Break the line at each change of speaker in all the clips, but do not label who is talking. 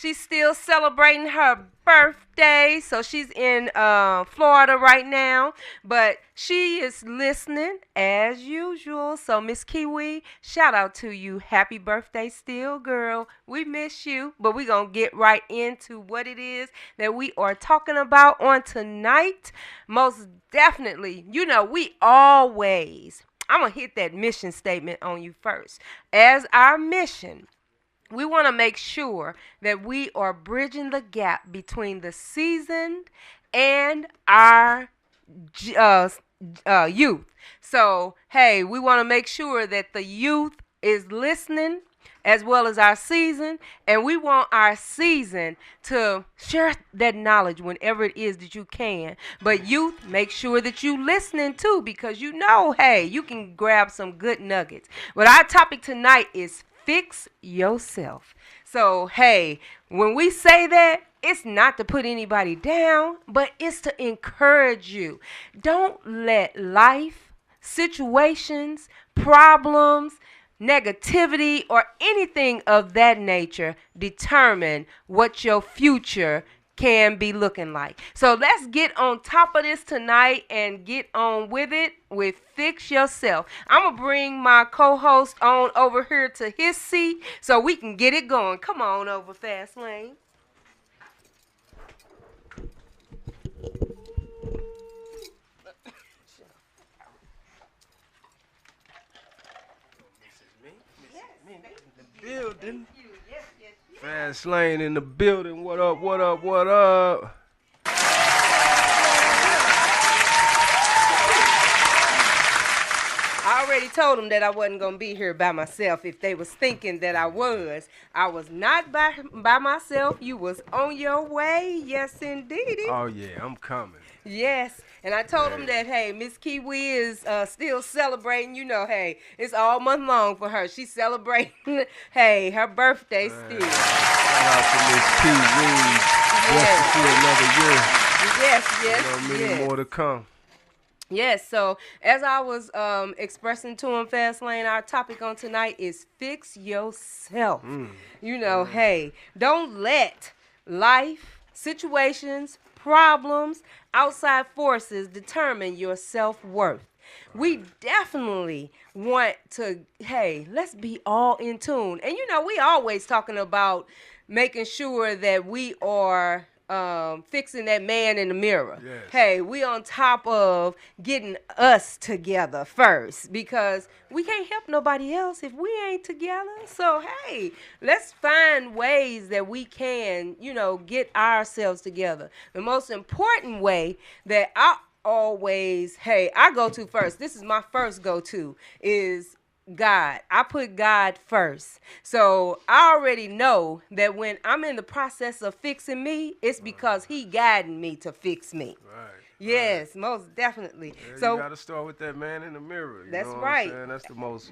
She's still celebrating her birthday, so she's in Florida right now, but she is listening as usual. So Miss Kiwi, shout out to you. Happy birthday still, girl. We miss you, but we're going to get right into what it is that we are talking about on tonight. Most definitely, we always, I'm going to hit that mission statement on you first. As our mission, we want to make sure that we are bridging the gap between the seasoned and our uh, youth. So, hey, we want to make sure that the youth is listening as well as our season, and we want our season to share that knowledge whenever it is that you can. But youth, make sure that you listening too, because hey, you can grab some good nuggets. But our topic tonight is fix yourself. So, hey, when we say that, it's not to put anybody down, but it's to encourage you. Don't let life, situations, problems, negativity, or anything of that nature determine what your future can be looking like. So let's get on top of this tonight and get on with it with Fix Yourself. I'm going to bring my co-host on over here to his seat so we can get it going. Come on over, Fast Lane.
Building. Fast Lane in the building. What up, what up, what up?
I already told them that I wasn't going to be here by myself. If they was thinking that I was not by myself. You was on your way. Yes, indeed.
Oh, yeah, I'm coming.
Yes, and I told them that, hey, Miss Kiwi is still celebrating. Hey, it's all month long for her. She's celebrating, hey, her birthday still.
Shout out to Miss Kiwi. Blessed to see another year.
Yes.
Many more to come.
Yes, so as I was expressing to him, Fast Lane, our topic on tonight is fix yourself. Hey, don't let life, situations, problems, outside forces determine your self-worth. We definitely want to, hey, let's be all in tune. And we always talking about making sure that we are fixing that man in the mirror.
Yes.
Hey, we on top of getting us together first, because we can't help nobody else if we ain't together. So, hey, let's find ways that we can, get ourselves together. The most important way that I go to first, this is my first go-to, is God. I put God first. So I already know that when I'm in the process of fixing me, it's because he guiding me to fix me.
Right.
Yes, most definitely.
Yeah,
so
you gotta start with that man in the mirror. You
that's
know what
right.
I'm saying?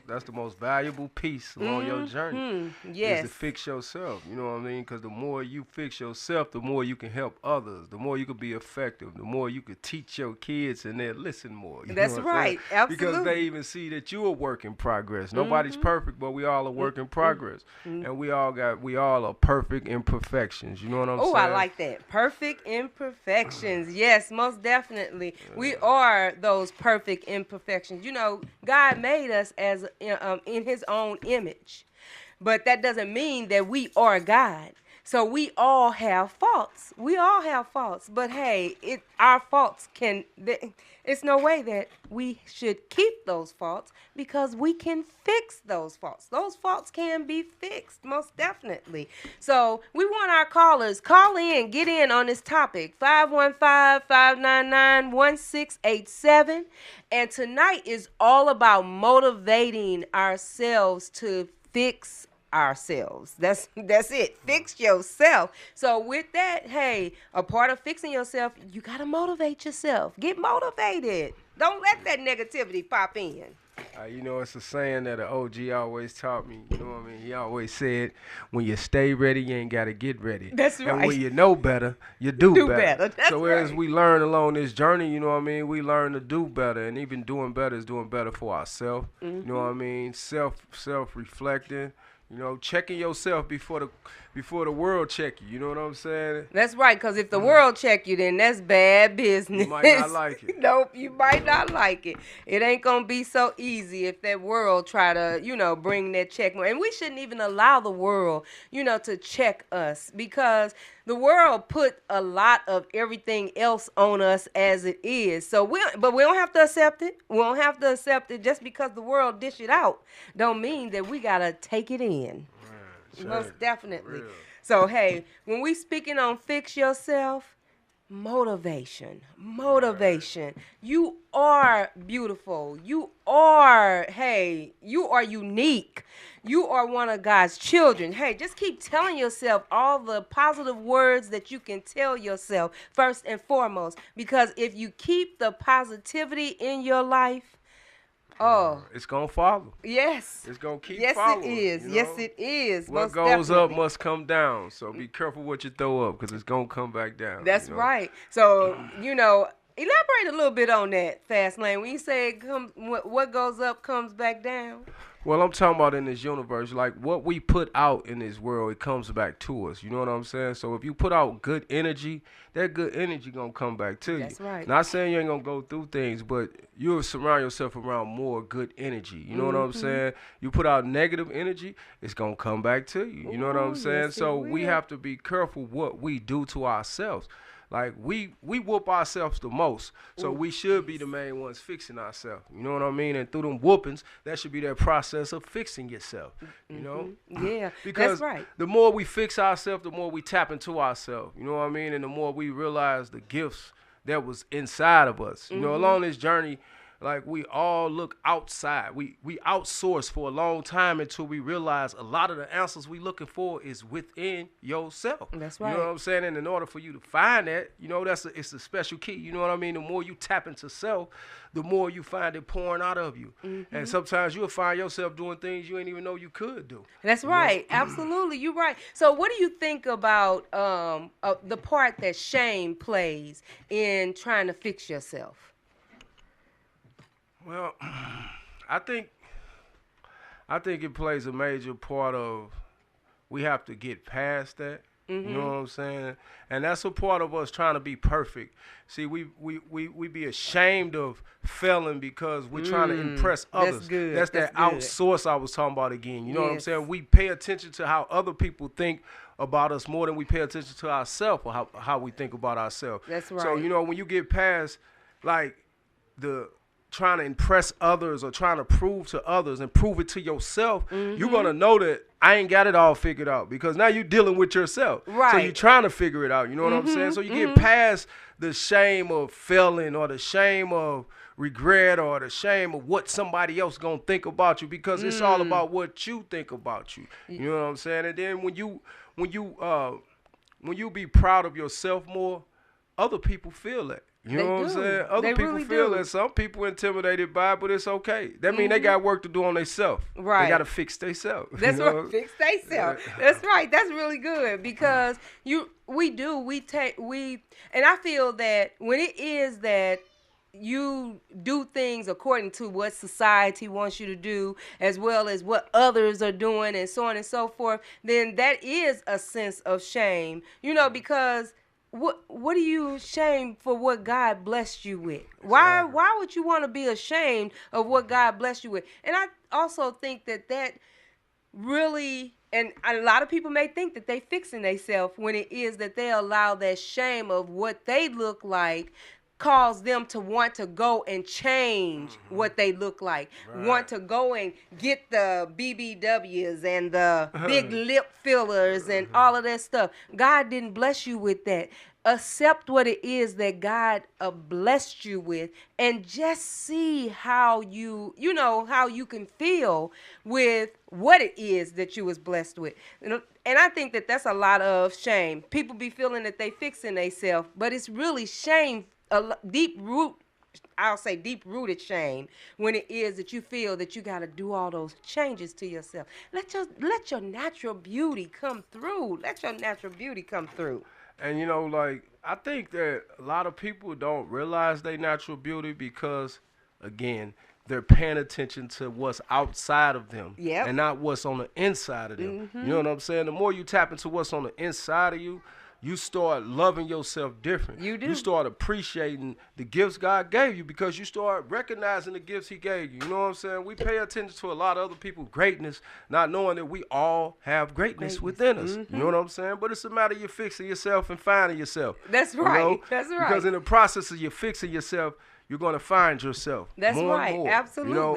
That's the most valuable piece along your journey.
Yes.
Is to fix yourself. You know what I mean? Because the more you fix yourself, the more you can help others. The more you can be effective. The more you can teach your kids and they'll listen more.
That's right. Absolutely.
Because they even see that you're a work in progress. Nobody's perfect, but we all are work in progress. And we all are perfect imperfections. You know what I'm saying?
Oh, I like that. Perfect imperfections. Yes, most definitely. We are those perfect imperfections. God made us as in his own image. But that doesn't mean that we are God. So we all have faults. But hey, our faults it's no way that we should keep those faults, because we can fix those faults. Those faults can be fixed, most definitely. So we want our callers, call in, get in on this topic, 515-599-1687. And tonight is all about motivating ourselves to fix ourselves. That's it. Fix yourself. So with that, hey, a part of fixing yourself, you got to motivate yourself. Get motivated. Don't let that negativity pop in.
It's a saying that an OG always taught me. You know what I mean? He always said, when you stay ready, you ain't got to get ready.
That's right.
And when you know better, you do better.
That's
so
right.
as we learn along this journey, you know what I mean, we learn to do better. And even doing better is doing better for ourselves. You know what I mean? Self-reflecting. You know, checking yourself before the world check you. You know what I'm saying?
That's right, because if the world check you, then that's bad
You
business.
might not like it.
Nope, you
You
might
know.
not like it. It ain't gonna be so easy if that world try to, bring that check. And we shouldn't even allow the world, to check us, because the world put a lot of everything else on us as it is. But we don't have to accept it. We don't have to accept it just because the world dish it out. Don't mean that we gotta take it in.
Man,
Most definitely.
real.
So hey, when we speaking on fix yourself, motivation. You are beautiful. You are unique. You are one of God's children. Hey, just keep telling yourself all the positive words that you can tell yourself first and foremost, because if you keep the positivity in your life, oh,
It's gonna follow.
yes.
It's gonna keep
Yes, it
following.
is.
You
Yes,
know?
it is.
What
Most
goes up
definitely.
must come down. So be careful what you throw up, because it's gonna come back down.
That's
you know?
right. So, elaborate a little bit on that, Fast Lane. When you say what goes up comes back down.
Well, I'm talking about in this universe, like what we put out in this world, it comes back to us. You know what I'm saying? So if you put out good energy, that good energy gonna come back to you.
That's right.
Not saying you ain't gonna go through things, but you'll surround yourself around more good energy. You know what I'm
Mm-hmm.
saying? You put out negative energy, it's gonna come back to you. You know what I'm
Ooh,
saying?
yes, it
So we
will.
have to be careful what we do to ourselves. Like we whoop ourselves the most, so
Ooh,
we should be
yes.
the main ones fixing ourselves. You know what I mean? And through them whoopings, that should be that process of fixing yourself. You know,
Yeah, that's
because
right.
the more we fix ourselves, the more we tap into ourselves. You know what I mean? And the more we realize the gifts that was inside of us. You know,
Mm-hmm.
along this journey, like we all look outside. We outsource for a long time until we realize a lot of the answers we looking for is within yourself.
That's
You know what
right.
I'm saying? And in order for you to find that, it's a special key. You know what I mean? The more you tap into self, the more you find it pouring out of you. And
Mm-hmm.
sometimes you'll find yourself doing things you ain't even know you could do.
That's
You know?
right. Absolutely, you're right. So, what do you think about the part that shame plays in trying to fix yourself?
Well, I think I think it plays a major part of we have to get past that. You know
Mm-hmm.
what I'm saying? And that's a part of us trying to be perfect. See, we be ashamed of failing because we're trying to impress
That's
others.
good.
That's
That's
that
good.
outsource I was talking about again. You know what I'm
Yes.
saying? We pay attention to how other people think about us more than we pay attention to ourselves, or how we think about ourselves.
That's
So,
right.
when you get past like the trying to impress others or trying to prove to others and prove it to yourself, you're
Mm-hmm.
gonna know that I ain't got it all figured out, because now you're dealing with yourself. So you're
Right.
trying to figure it out. You know what I'm saying?
Mm-hmm.
So you get
Mm-hmm.
past the shame of failing, or the shame of regret, or the shame of what somebody else gonna think about you, because it's all
Mm.
about what you think about you. You know what I'm saying? And then when you be proud of yourself more, other people feel that. You know
They
what I'm
do.
saying? Other
They
people
really
feel
do.
that. Some people intimidated by it, but it's okay. That mean they
Mm-hmm.
got work to do on themselves. They got
Right.
to fix themselves. You
That's right.
know?
Fix they self.
Yeah.
That's right. That's really good, because we and I feel that when it is that you do things according to what society wants you to do, as well as what others are doing, and so on and so forth, then that is a sense of shame. Because what are you ashamed for what God blessed you with? Why
Exactly.
why would you want to be ashamed of what God blessed you with? And I also think that really, and a lot of people may think that they fixing themselves, when it is that they allow that shame of what they look like cause them to want to go and change what they look like, want
Right.
to go and get the BBWs and the big lip fillers and all of that stuff. God didn't bless you with that. Accept what it is that God blessed you with, and just see how how you can feel with what it is that you was blessed with. And I think that that's a lot of shame. People be feeling that they fixing themselves, but it's really shame, deep root. I'll say deep rooted shame, when it is that you feel that you got to do all those changes to yourself. Let your natural beauty come through. Let your natural beauty come through.
And like, I think that a lot of people don't realize their natural beauty because, again, they're paying attention to what's outside of them
Yep.
and not what's on the inside of them. You know
Mhm.
what I'm saying? The more you tap into what's on the inside of you, you start loving yourself different.
You
You
do.
start appreciating the gifts God gave you because you start recognizing the gifts He gave you. You know what I'm saying? We pay attention to a lot of other people's greatness, not knowing that we all have greatness
Greatness.
within us. You know
Mhm.
what I'm saying? But it's a matter of you fixing yourself and finding yourself.
That's
You
right.
know?
That's
Because
right.
in the process of you fixing yourself, you're gonna find yourself
That's
more and
right.
more. You know,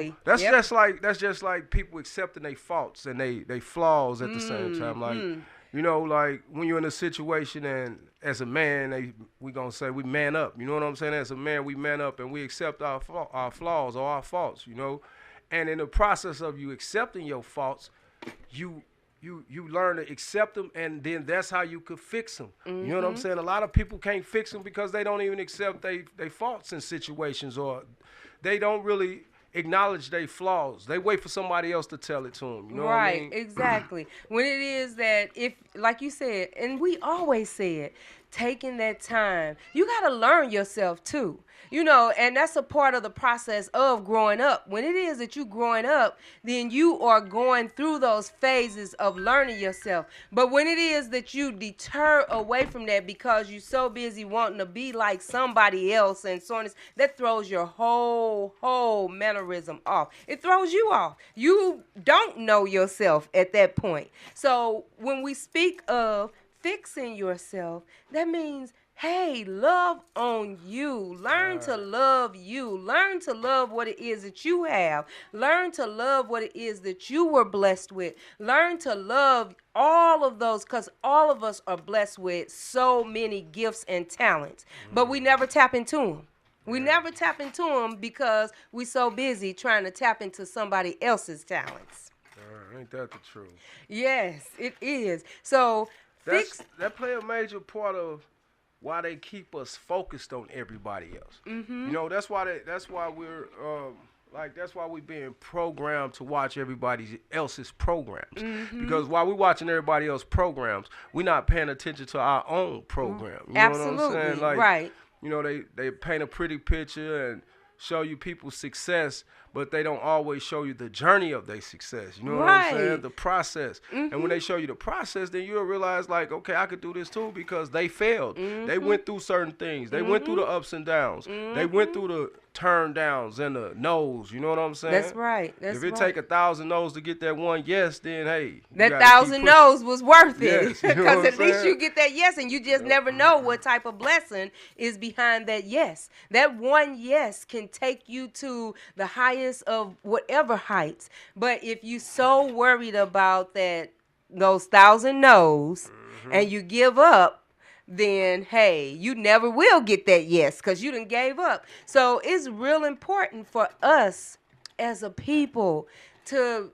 Absolutely.
that's
Yep.
just like people accepting their faults and they flaws at the same time. Like,
Mhm.
you know, like when you're in a situation and as a man, we gonna say we man up. You know what I'm saying? As a man, we man up and we accept our flaws or our faults. You know, and in the process of you accepting your faults, you you learn to accept them, and then that's how you could fix them. You know what I'm
Mhm.
saying? A lot of people can't fix them because they don't even accept they faults in situations, or they don't really acknowledge their flaws. They wait for somebody else to tell it to them. You know what I
Right,
mean?
exactly. When it is that, if, like you said, and we always said, taking that time, you got to learn yourself too. You know, and that's a part of the process of growing up. When it is that you growing up, then you are going through those phases of learning yourself. But when it is that you deter away from that because you're so busy wanting to be like somebody else and so on, that throws your whole mannerism off. It throws you off. You don't know yourself at that point. So when we speak of fixing yourself, that means, hey, love on you. Learn to
Right.
love you. Learn to love what it is that you have. Learn to love what it is that you were blessed with. Learn to love all of those, because all of us are blessed with so many gifts and talents, but we never tap into them. We
Yeah.
never tap into them because we so busy trying to tap into somebody else's talents.
Ain't that the truth?
Yes, it is. So fix.
That play a major part of why they keep us focused on everybody else. You
Mm-hmm.
know, that's why we're that's why we being programmed to watch everybody else's programs.
Mm-hmm.
Because while we watching everybody else's programs, we're not paying attention to our own program. You know what I'm saying?
Absolutely.
Like,
Right.
you know, they paint a pretty picture and show you people's success, but they don't always show you the journey of their success. You know what I'm saying?
Right.
The process. And when
Mm-hmm.
they show you the process, then you'll realize, like, okay, I could do this too because they failed. They
Mm-hmm.
went through certain things. They went through the
Mm-hmm.
ups and downs. They went
Mm-hmm.
through the turn downs and the no's. You know what I'm
That's
saying?
right. That's
If it take
right.
1,000 no's to get that one yes, then hey, you
That
gotta keep
thousand
pushing.
no's was worth it,
Yes, you know
because
what I'm
at least
saying?
you get that yes, and you just
Yep.
never know what type of blessing is behind that yes. That one yes can take you to the highest of whatever heights. But if you so worried about that, those thousand no's, and you give up, then hey, you never will get that yes because you done gave up. So it's real important for us as a people to,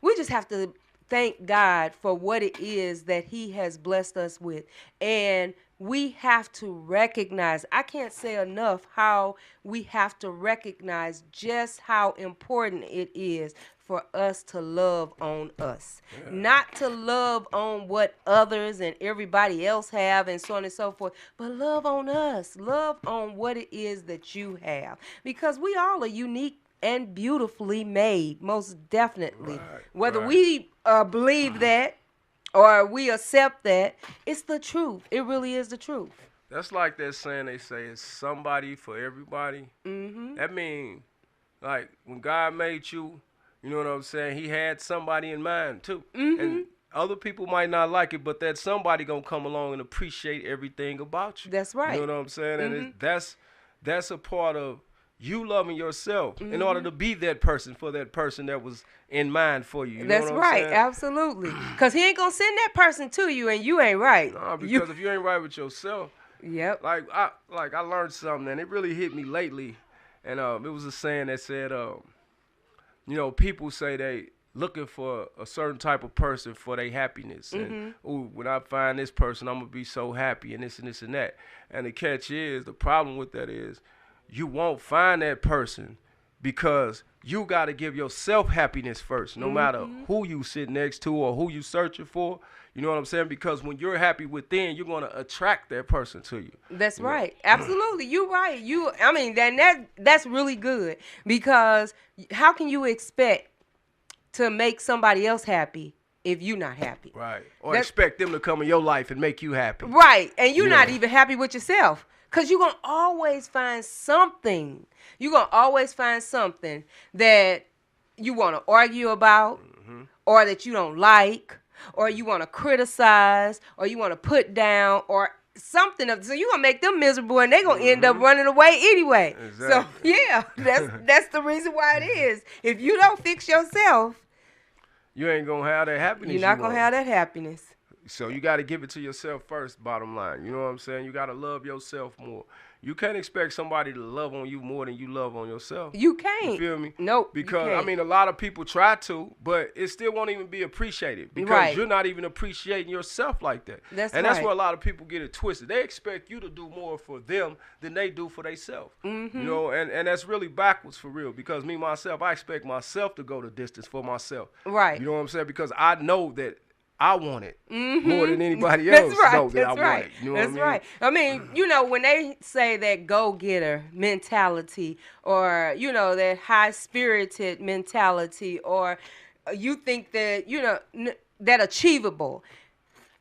we just have to thank God for what it is that He has blessed us with. And we have to recognize, I can't say enough how we have to recognize just how important it is for us to love on us.
Yeah.
Not to love on what others and everybody else have and so on and so forth, but love on us. Love on what it is that you have. Because we all are unique and beautifully made, most definitely.
Right,
Whether
right.
we believe that or we accept that, it's the truth. It really is the truth.
That's like that saying they say it's somebody for everybody.
Mm-hmm.
That mean, like, when God made you, you know what I'm saying, He had somebody in mind too.
Mm-hmm.
And other people might not like it, but that somebody gonna come along and appreciate everything about you.
That's
You know
right.
what I'm saying? And
Mm-hmm.
that's a part of you loving yourself in order
Mm-hmm.
to be that person for that person that was in mind for you. You know
That's
what I'm
right.
saying?
Absolutely. Because He ain't going to send that person to you and you ain't right.
Nah,
You.
because if you ain't right with yourself,
Yep.
I learned something and it really hit me lately, and it was a saying that said, you know, people say they looking for a certain type of person for their happiness, and
Mm-hmm.
ooh, when I find this person, I'm gonna be so happy, and this and this and that. And the catch is, the problem with that is, you won't find that person because you got to give yourself happiness first. No matter
Mm-hmm.
who you sit next to or who you searching for, You know what I'm saying? Because when you're happy within, you're going to attract that person to you.
That's
You know?
right. Absolutely. You're right. I mean, that's really good, because how can you expect to make somebody else happy if you're not happy?
Right. Or
That's
expect them to come in your life and make you happy.
right. And you're not
Yeah.
even happy with yourself, because you're going to always find something. You're going to always find something that you want to argue about, or that you don't like, or you want to criticize, or you want to put down, or something. So you're going to make them miserable, and they're going to end up running away anyway. So,
Exactly.
yeah, that's the reason why it is. If you don't fix yourself,
You ain't going to have that happiness.
you're not
you
going to
want.
have that happiness.
So you got to give it to yourself first, bottom line. You know what I'm saying? You got to love yourself more. You can't expect somebody to love on you more than you love on yourself.
You can't.
You feel me?
Nope.
Because,
you can't.
I mean, a lot of people try to, but it still won't even be appreciated because
Right.
you're not even appreciating yourself like that.
That's
and that's
right.
where a lot of people get it twisted. They expect you to do more for them than they do for themselves. You know, and that's really backwards for real, because me, myself, I expect myself to go the distance for myself.
Right.
You know what I'm saying? Because I know that I want it more than anybody else
That's right.
know that
That's
I want
right.
it. You know
That's
what I mean?
right. I mean, you know, when they say that go-getter mentality, or, you know, that high-spirited mentality, or you think that, you know, that achievable,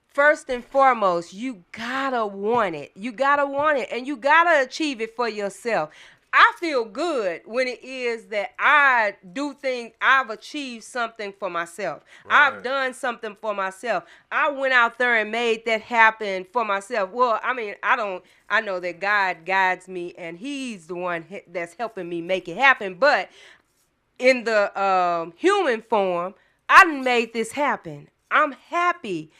first and foremost, you gotta want it. You gotta want it, and you gotta achieve it for yourself. I feel good when it is that I do things, I've achieved something for myself. I've
Right.
done something for myself. I went out there and made that happen for myself. Well, I mean, I know that God guides me, and he's the one that's helping me make it happen. But in the human form, I done made this happen. I'm happy.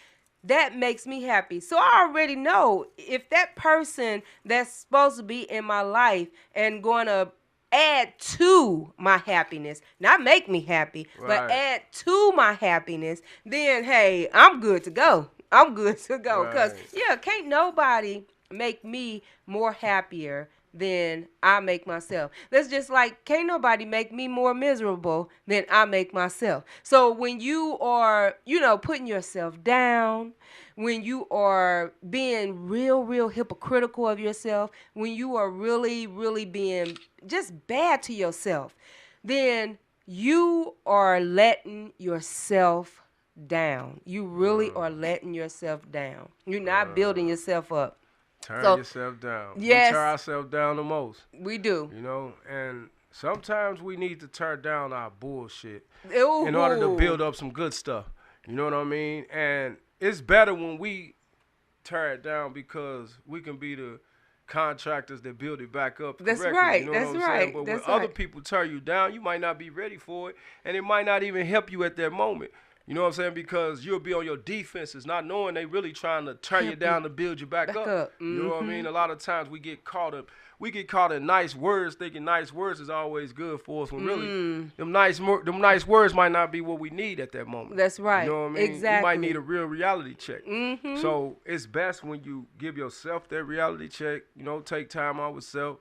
That makes me happy. So I already know if that person that's supposed to be in my life and going to add to my happiness, not make me happy, but
Right.
add to my happiness, then hey, I'm good to go. I'm good to go. Because,
Right.
yeah, can't nobody make me more happier than I make myself. That's just like, can't nobody make me more miserable than I make myself. So when you are, you know, putting yourself down, when you are being real hypocritical of yourself, when you are really being just bad to yourself, then you are letting yourself down. You really are letting yourself down. You're not building yourself up.
Turn
So,
yourself down.
yes.
We tear ourselves down the most,
We do.
you know, and sometimes we need to tear down our bullshit
Ooh.
in order to build up some good stuff. You know what I mean? And it's better when we tear it down, because we can be the contractors that build it back up
That's
correctly.
right.
You know
That's
what I'm
right.
saying? But
That's
when other
right.
people tear you down, you might not be ready for it, and it might not even help you at that moment. You know what I'm saying? Because you'll be on your defenses, not knowing they really trying to tear you down to build you back up. You know what I mean? A lot of times we get caught up. We get caught in nice words, thinking nice words is always good for us. When really, them nice words might not be what we need at that moment.
That's right.
You know what I mean?
Exactly.
You might need a real reality check. So it's best when you give yourself that reality check. You know, take time out with self.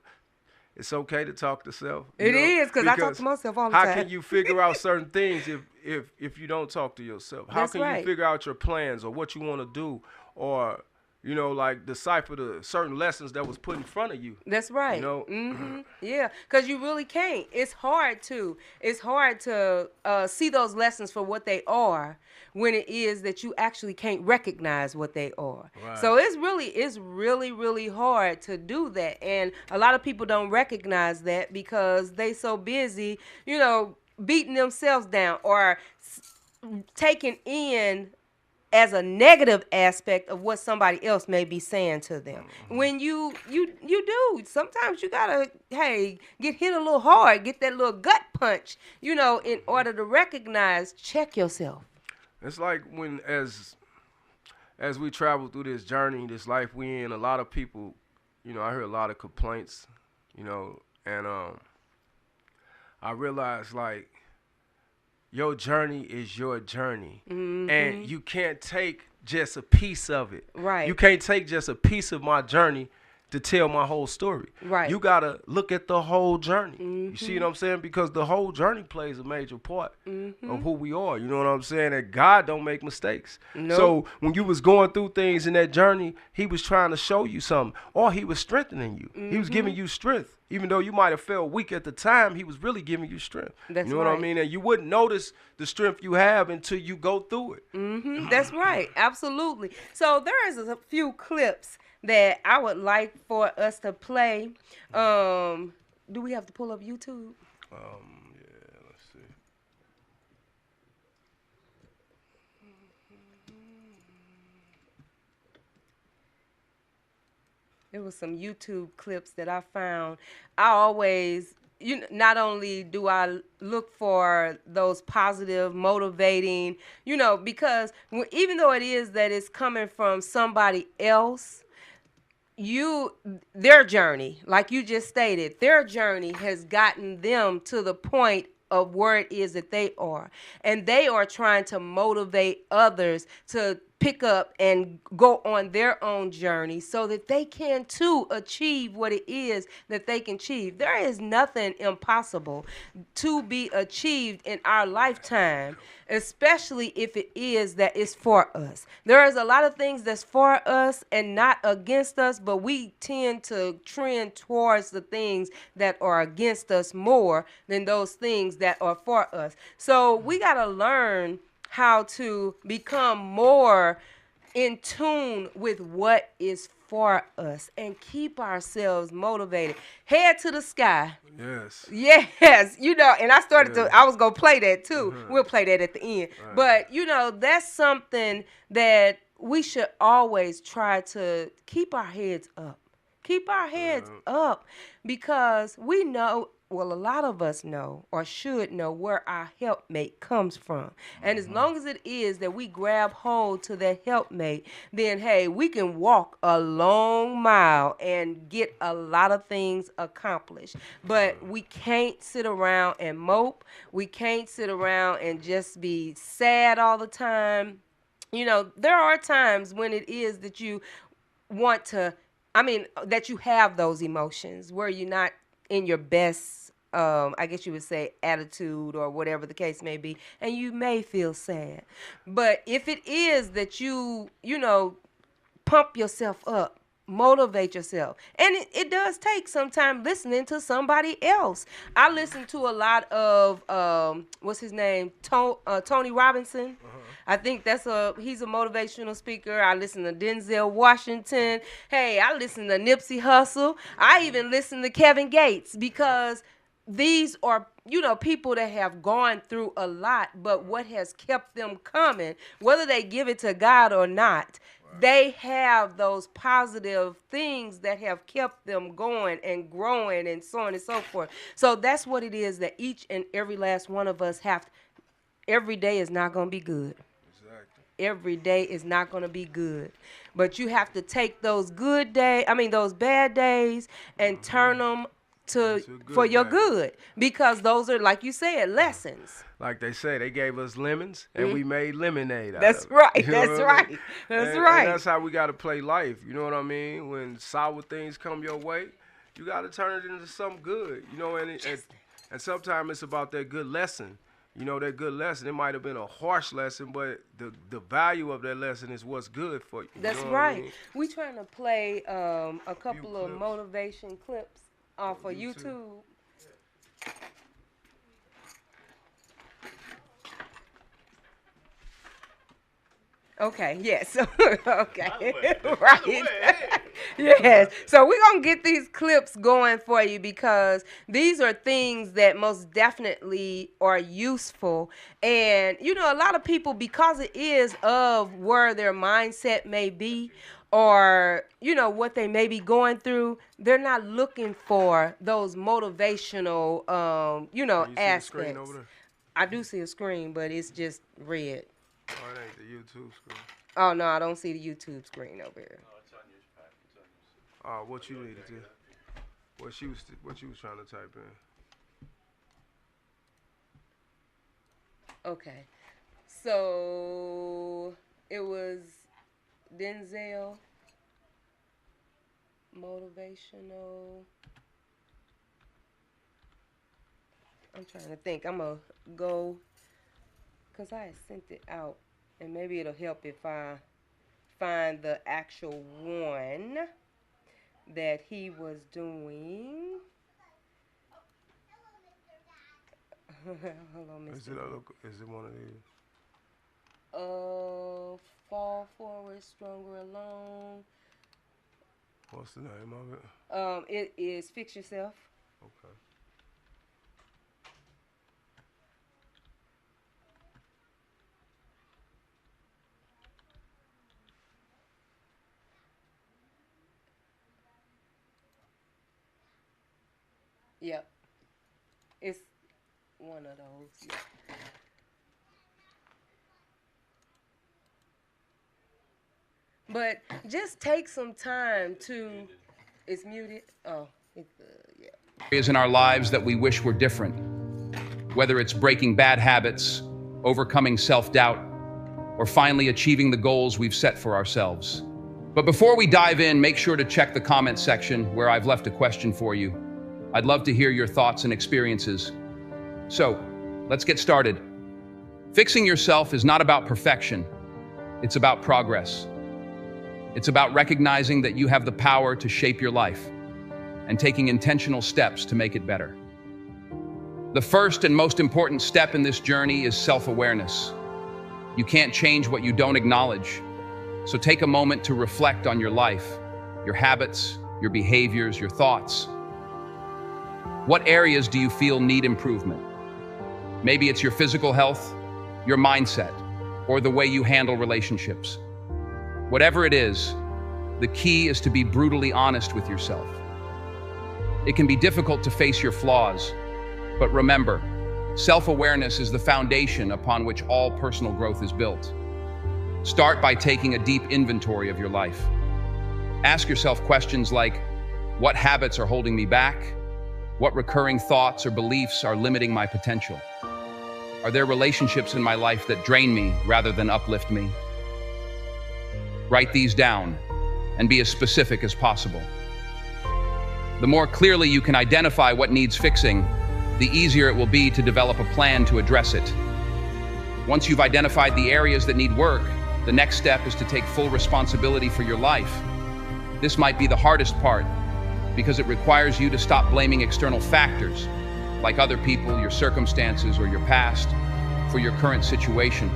It's okay to talk to self.
It is, because I talk to myself all the
how
time.
can you figure out certain things if you don't talk to yourself? How
That's
can
right.
you figure out your plans or what you want to do, or you know, like decipher the certain lessons that was put in front of you?
That's right.
You know?
Yeah, because you really can't. It's hard to see those lessons for what they are, when it is that you actually can't recognize what they are.
Right.
So it's really hard to do that. And a lot of people don't recognize that because they so busy, you know, beating themselves down or taking in as a negative aspect of what somebody else may be saying to them. When you do, sometimes you gotta, hey, get hit a little hard, get that little gut punch, you know, in order to recognize, check yourself.
It's like when as we travel through this journey, this life we in, a lot of people, you know, I hear a lot of complaints, you know, and I realized, like, your journey is your journey, and you can't take just a piece of it.
Right.
You can't take just a piece of my journey to tell my whole story.
Right.
You gotta look at the whole journey. You see
Mm-hmm.
what I'm saying? Because the whole journey plays a major part
Mm-hmm.
of who we are. You know what I'm saying? That God don't make mistakes.
Nope.
So when you was going through things in that journey, he was trying to show you something. Or he was strengthening you. He was
Mm-hmm.
giving you strength. Even though you might have felt weak at the time, he was really giving you strength. You
That's
know what I
right.
mean? And you wouldn't notice the strength you have until you go through it.
Mm-hmm. That's right. Absolutely. So there is a few clips that I would like for us to play. Do we have to pull up YouTube?
Yeah, let's see.
There was some YouTube clips that I found. I always, not only do I look for those positive, motivating, because even though it is that it's coming from somebody else, their journey, like you just stated, their journey has gotten them to the point of where it is that they are, and they are trying to motivate others to pick up and go on their own journey so that they can too achieve what it is that they can achieve. There is nothing impossible to be achieved in our lifetime, especially if it is that it's for us. There is a lot of things that's for us and not against us, but we tend to trend towards the things that are against us more than those things that are for us. So we got to learn how to become more in tune with what is for us and keep ourselves motivated. Head to the sky.
Yes.
Yes, and
Yeah.
I was going to play that too.
Uh-huh.
We'll play that at the end.
Right.
But, that's something that we should always try to keep our heads up. Keep our heads up because we know, well, a lot of us know or should know where our helpmate comes from. And as long as it is that we grab hold to that helpmate, then hey, we can walk a long mile and get a lot of things accomplished. But we can't sit around and mope. We can't sit around and just be sad all the time. There are times when it is that you want to, that you have those emotions where you're not in your best, I guess you would say, attitude or whatever the case may be, and you may feel sad. But if it is that pump yourself up, motivate yourself. And it does take some time listening to somebody else. I listen to a lot of what's his name, Tony Robinson. I think he's a motivational speaker. I listen to Denzel Washington. Hey, I listen to Nipsey Hussle. I even listen to Kevin Gates because these are people that have gone through a lot, but what has kept them coming, whether they give it to God or not, they have those positive things that have kept them going and growing and so on and so forth. So that's what it is that each and every last one of us have. Every day is not going to be good.
Exactly.
Every day is not going to be good. But you have to take those those bad days and turn them for your good, because those are, like you said, lessons.
Like they say, they gave us lemons and we made lemonade out
That's
of it.
right.
You know
That's
what I
right.
mean?
That's
And
right.
that's how we got to play life. You know what I mean? When sour things come your way, you got to turn it into something good. And sometimes it's about that good lesson. That good lesson. It might have been a harsh lesson, but the value of that lesson is what's good for you.
That's
You know
right.
What I mean?
We trying to play a couple of
clips.
motivation clips off of
YouTube.
YouTube. Okay, yes. Okay. Right. Yes. So we're going to get these clips going for you because these are things that most definitely are useful. And, a lot of people, because it is of where their mindset may be or, what they may be going through, they're not looking for those motivational,
Can you see the screen
aspects.
over there?
I do see a screen, but it's just red.
Oh, it ain't the YouTube screen.
Oh, no, I don't see the YouTube screen over here.
What you needed to? What you was trying to type in?
Okay. So it was Denzel motivational. I'm trying to think. I'm going to go, because I had sent it out, and maybe it'll help if I find the actual one that he was doing. Hello,
Is
Mr.
is it one of these?
Fall forward, stronger alone.
What's the name of it?
It is Fix Yourself.
Okay.
Yep, it's one of those. Yeah. But just take some time to. It's muted. Oh, yeah.
Areas in our lives that we wish were different, whether it's breaking bad habits, overcoming self-doubt, or finally achieving the goals we've set for ourselves. But before we dive in, make sure to check the comment section where I've left a question for you. I'd love to hear your thoughts and experiences. So, let's get started. Fixing yourself is not about perfection. It's about progress. It's about recognizing that you have the power to shape your life and taking intentional steps to make it better. The first and most important step in this journey is self-awareness. You can't change what you don't acknowledge. So take a moment to reflect on your life, your habits, your behaviors, your thoughts. What areas do you feel need improvement? Maybe it's your physical health, your mindset, or the way you handle relationships. Whatever it is, the key is to be brutally honest with yourself. It can be difficult to face your flaws, but remember, self-awareness is the foundation upon which all personal growth is built. Start by taking a deep inventory of your life. Ask yourself questions like, what habits are holding me back? What recurring thoughts or beliefs are limiting my potential? Are there relationships in my life that drain me rather than uplift me? Write these down and be as specific as possible. The more clearly you can identify what needs fixing, the easier it will be to develop a plan to address it. Once you've identified the areas that need work, the next step is to take full responsibility for your life. This might be the hardest part because it requires you to stop blaming external factors, like other people, your circumstances, or your past, for your current situation.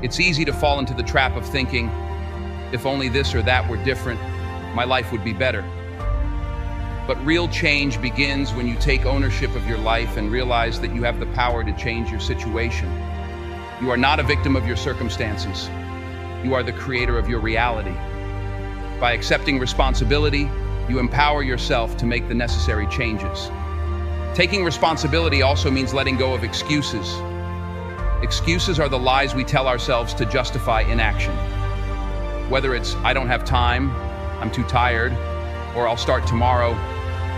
It's easy to fall into the trap of thinking, if only this or that were different, my life would be better. But real change begins when you take ownership of your life and realize that you have the power to change your situation. You are not a victim of your circumstances. You are the creator of your reality. By accepting responsibility, you empower yourself to make the necessary changes. Taking responsibility also means letting go of excuses. Excuses are the lies we tell ourselves to justify inaction. Whether it's, I don't have time, I'm too tired, or I'll start tomorrow,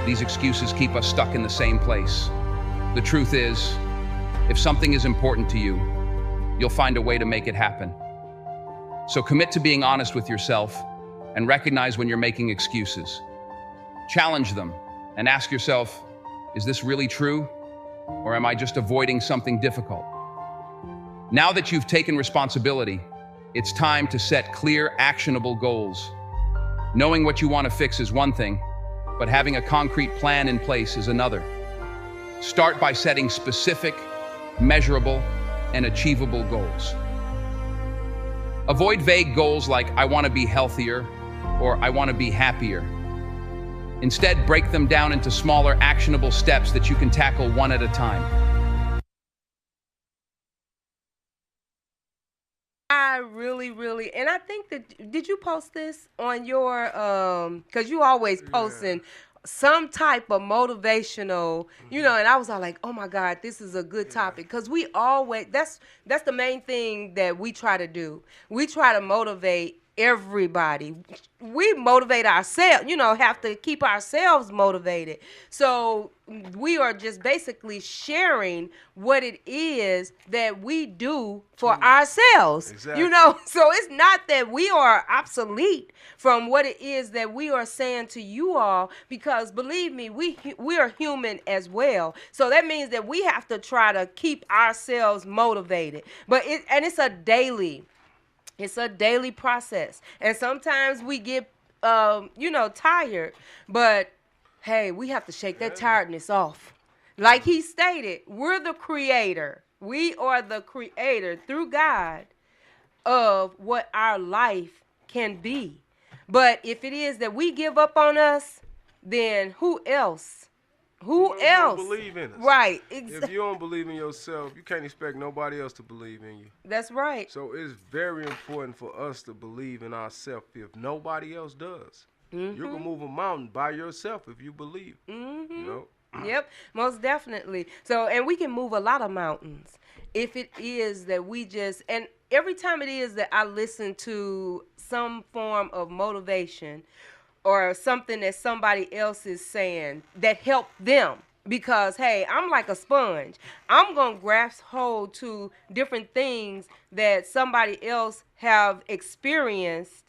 these excuses keep us stuck in the same place. The truth is, if something is important to you, you'll find a way to make it happen. So commit to being honest with yourself and recognize when you're making excuses. Challenge them and ask yourself, is this really true? Or am I just avoiding something difficult? Now that you've taken responsibility, it's time to set clear, actionable goals. Knowing what you want to fix is one thing, but having a concrete plan in place is another. Start by setting specific, measurable, and achievable goals. Avoid vague goals like, I want to be healthier, or I want to be happier. Instead, break them down into smaller, actionable steps that you can tackle one at a time.
I really, and I think that, did you post this on your, because you always posting some type of motivational, and I was all like, oh my God, this is a good topic. Because we always, that's the main thing that we try to do. We try to motivate everybody. We motivate ourselves, have to keep ourselves motivated. So we are just basically sharing what it is that we do for ourselves.
Exactly.
So it's not that we are obsolete from what it is that we are saying to you all, because believe me, we are human as well. So that means that we have to try to keep ourselves motivated. But it's a daily. It's a daily process. And sometimes we get, tired. But, hey, we have to shake that tiredness off. Like he stated, we're the creator. We are the creator through God of what our life can be. But if it is that we give up on us, then who else? Who else?
Don't believe in us.
Right.
If you don't believe in yourself, you can't expect nobody else to believe in you.
That's right.
So it's very important for us to believe in ourselves if nobody else does. You can move a mountain by yourself if you believe.
Yep, most definitely. So, and we can move a lot of mountains if it is that we just, and every time it is that I listen to some form of motivation or something that somebody else is saying that helped them, because hey, I'm like a sponge. I'm gonna grasp hold to different things that somebody else have experienced,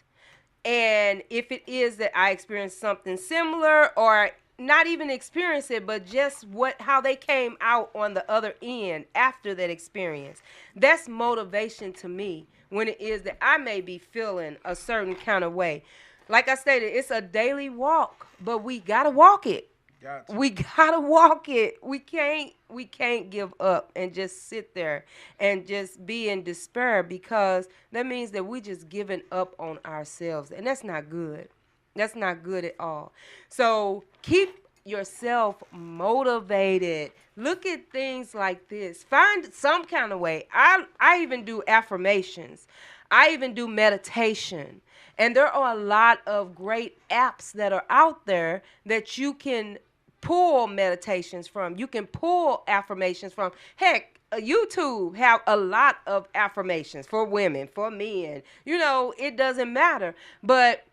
and if it is that I experienced something similar, or not even experience it, but just how they came out on the other end after that experience, that's motivation to me when it is that I may be feeling a certain kind of way. Like I stated, it's a daily walk, but we gotta walk it.
Gotcha.
We gotta walk it. We can't give up and just sit there and just be in despair, because that means that we just giving up on ourselves, and that's not good. That's not good at all. So keep yourself motivated. Look at things like this. Find some kind of way. I even do affirmations. I even do meditation. And there are a lot of great apps that are out there that you can pull meditations from. You can pull affirmations from. Heck, YouTube have a lot of affirmations for women, for men. It doesn't matter. But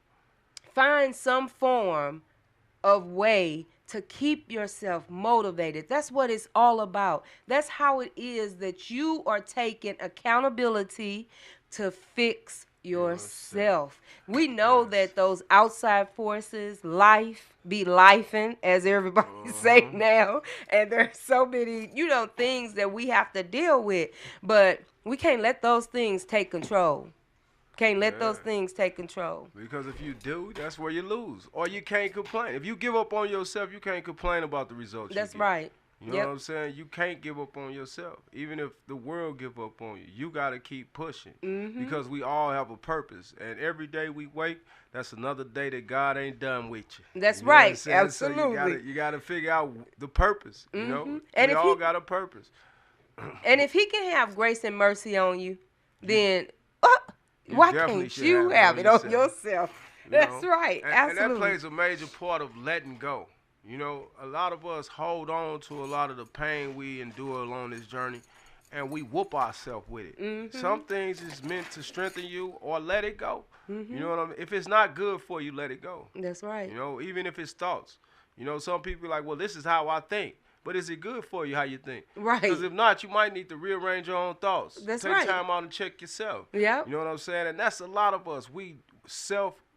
find some form of way to keep yourself motivated. That's what it's all about. That's how it is that you are taking accountability to fix yourself. We know that those outside forces, life be lifing, as everybody say now, and there's so many, things that we have to deal with, but we can't let those things take control. Can't let those things take control.
Because if you do, that's where you lose. Or you can't complain. If you give up on yourself, you can't complain about the results.
That's
you get.
right.
You know what I'm saying? You can't give up on yourself. Even if the world give up on you, you got to keep pushing. Because we all have a purpose. And every day we wake, that's another day that God ain't done with you.
That's
you know
right.
Absolutely.
So
you got to figure out the purpose, And
if
we all got a purpose.
And if he can have grace and mercy on you, then why can't
should
you have it on yourself? That's right. Absolutely.
And that plays a major part of letting go. A lot of us hold on to a lot of the pain we endure along this journey, and we whoop ourselves with it. Some things is meant to strengthen you, or let it go. You know what I mean? If it's not good for you, let it go.
That's right.
Even if it's thoughts. Some people are like, well, this is how I think. But is it good for you how you think?
Right.
Because if not, you might need to rearrange your own thoughts.
That's
Take
right.
time out and check yourself.
Yeah.
You know what I'm saying? And that's a lot of us. We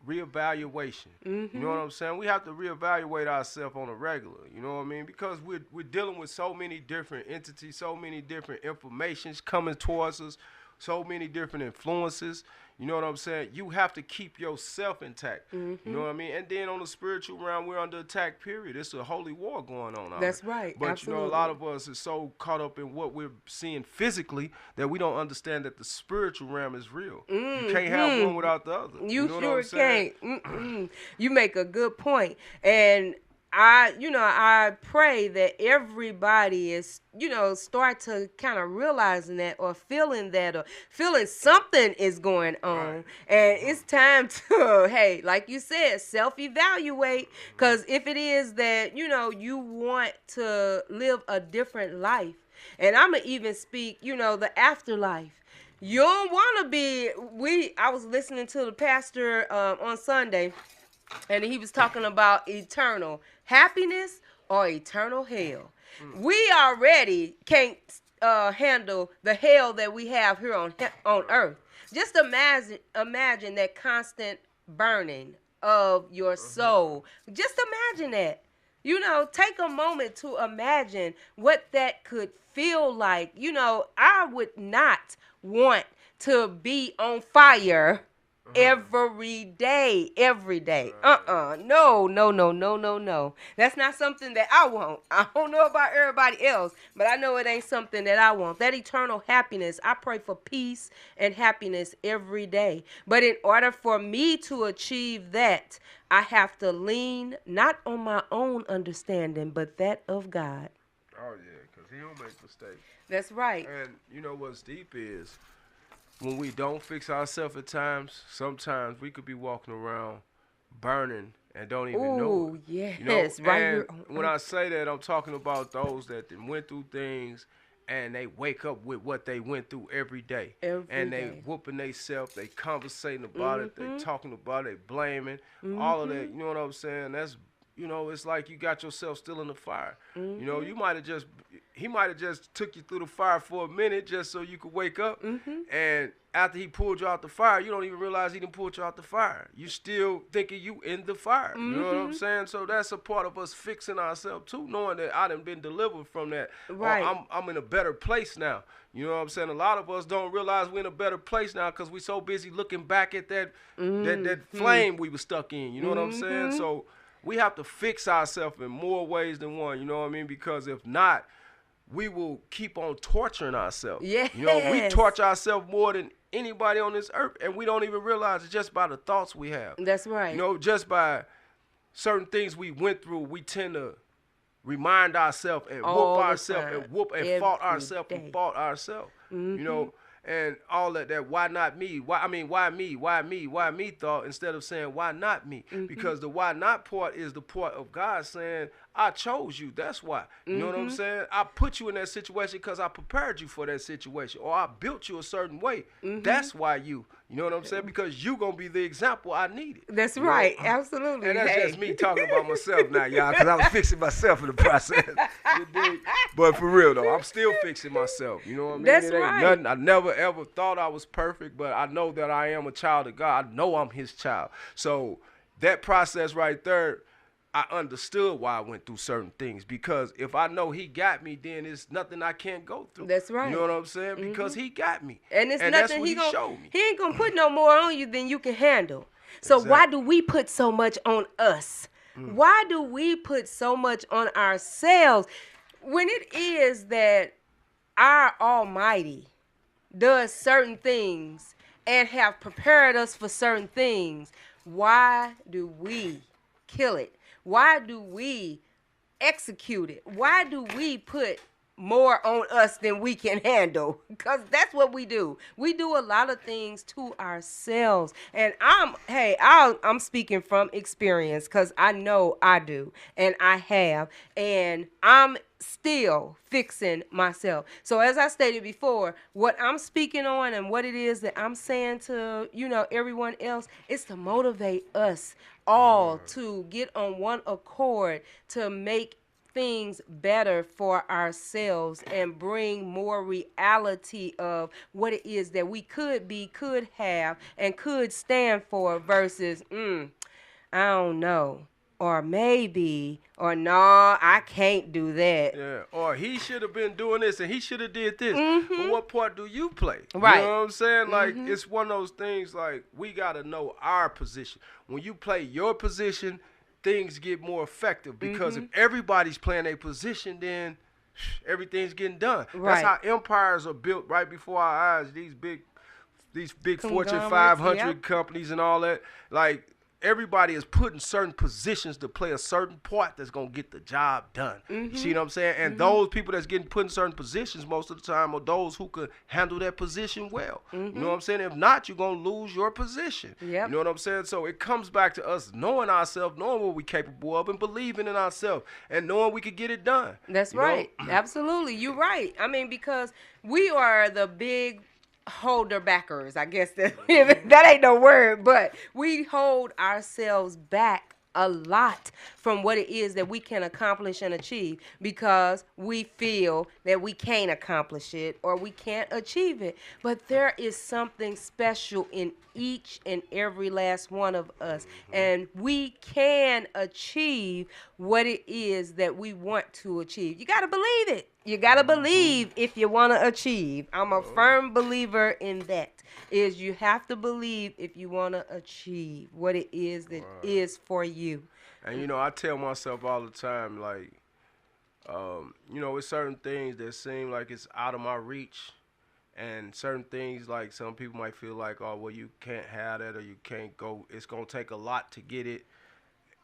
reevaluation. You know what I'm saying? We have to reevaluate ourselves on a regular. You know what I mean? Because we're dealing with so many different entities, so many different informations coming towards us, so many different influences. You know what I'm saying? You have to keep yourself intact. You know what I mean? And then on the spiritual realm, we're under attack, period. It's a holy war going on.
That's right.
But,
absolutely.
a lot of us is so caught up in what we're seeing physically that we don't understand that the spiritual realm is real. You can't have one without the other.
You
know
sure
what I'm saying?
can't. You make a good point. And I pray that everybody is, start to kind of realizing that, or feeling that, or feeling something is going on. Right. And it's time to, hey, like you said, self-evaluate. Because if it is that, you want to live a different life, and I'm going to even speak, the afterlife. You don't want to be. I was listening to the pastor on Sunday, and he was talking about eternal happiness or eternal hell. We already can't handle the hell that we have here on earth. Just imagine that constant burning of your soul. Just imagine that. You know, take a moment to imagine what that could feel like. You know, I would not want to be on fire every day, every day. No, no, no, no, no, no. That's not something that I want. I don't know about everybody else, but I know it ain't something that I want. That eternal happiness, I pray for peace and happiness every day. But in order for me to achieve that, I have to lean not on my own understanding, but that of God.
Oh yeah, because he don't make mistakes.
That's right.
And you know what's deep is when we don't fix ourselves at times, sometimes we could be walking around burning and don't even know it.
Yes,
You know?
right
And
here.
when I say that, I'm talking about those that went through things and they wake up with what they went through every day. And they whooping themselves, they conversating about it, they talking about it, they blaming, all of that. You know what I'm saying? That's, you know, it's like you got yourself still in the fire. You know, he might have just took you through the fire for a minute just so you could wake up. And after he pulled you out the fire, you don't even realize he didn't pull you out the fire. You still thinking you in the fire. You know what I'm saying? So that's a part of us fixing ourselves too, knowing that I done been delivered from that.
Right.
Or I'm in a better place now. You know what I'm saying? A lot of us don't realize we're in a better place now because we so busy looking back at that flame we were stuck in. You know what I'm saying? So we have to fix ourselves in more ways than one. You know what I mean? Because if not, we will keep on torturing ourselves.
Yes.
You know, we torture ourselves more than anybody on this earth, and we don't even realize it just by the thoughts we have.
That's right.
You know, just by certain things we went through, we tend to remind ourselves and
All
whoop
the
ourselves
time.
and whoop and
Every
fault ourselves
day.
and fault ourselves. You know, and all that why not me? Why me? Why me thought instead of saying why not me? Because the why not part is the part of God saying, I chose you. That's why. You know what I'm saying? I put you in that situation because I prepared you for that situation, or I built you a certain way. That's why you. You know what I'm saying? Because you gonna be the example I needed.
That's
You know?
right. Absolutely.
And that's just me talking about myself now, y'all, because I was fixing myself in the process. You dig? But for real though, I'm still fixing myself. You know what I mean?
That's
it ain't
right.
nothing. I never ever thought I was perfect, but I know that I am a child of God. I know I'm His child. So that process right there, I understood why I went through certain things, because if I know He got me, then it's nothing I can't go through.
That's right.
You know what I'm saying? Because He got me.
And it's
that's
nothing
what
he
showed me.
He ain't gonna put no more on you than you can handle. So why do we put so much on us? Why do we put so much on ourselves when it is that our Almighty does certain things and have prepared us for certain things? Why do we kill it? Why do we execute it? Why do we put more on us than we can handle? Because that's what we do. We do a lot of things to ourselves. And I'm speaking from experience, because I know I do and I have, and I'm still fixing myself. So as I stated before, what I'm speaking on and what it is that I'm saying to, you know, everyone else is to motivate us all to get on one accord to make things better for ourselves and bring more reality of what it is that we could be, could have, and could stand for versus, I don't know, or maybe, or no, I can't do that.
Yeah, or he should have been doing this and he should have did this. But what part do you play?
Right.
You know what I'm saying? Like, it's one of those things, like, we got to know our position. When you play your position, things get more effective, because if everybody's playing a position, then everything's getting done.
Right.
That's how empires are built right before our eyes. These big Fortune
Conglomerates,
500 companies and all that. Like, everybody is put in certain positions to play a certain part that's going to get the job done. You see what I'm saying? And those people that's getting put in certain positions most of the time are those who could handle that position well. You know what I'm saying? If not, you're going to lose your position.
Yep.
You know what I'm saying? So it comes back to us knowing ourselves, knowing what we're capable of, and believing in ourselves, and knowing we could get it done.
That's
You know?
right. Absolutely. You're right. I mean, because we are the big holder backers. I guess that that ain't no word, but we hold ourselves back a lot from what it is that we can accomplish and achieve because we feel that we can't accomplish it or we can't achieve it. But there is something special in each and every last one of us, and we can achieve what it is that we want to achieve. You got to believe it. You got to believe if you want to achieve. I'm a firm believer in that. Is you have to believe if you want to achieve what it is that is for you.
And you know, I tell myself all the time, like, you know, it's certain things that seem like it's out of my reach, and certain things like some people might feel like, oh, well, you can't have that or you can't go. It's gonna take a lot to get it.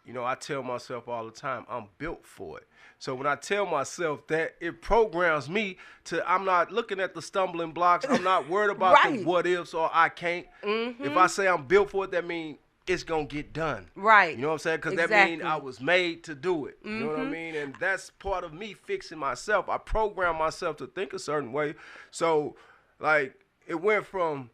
You know, I tell myself all the time, I'm built for it. So when I tell myself that, it programs me to, I'm not looking at the stumbling blocks. I'm not worried about
Right.
the what ifs or I can't. If I say I'm built for it, that means it's going to get done.
Right.
You know what I'm saying? Because that means I was made to do it. You know what I mean? And that's part of me fixing myself. I program myself to think a certain way. So, like, it went from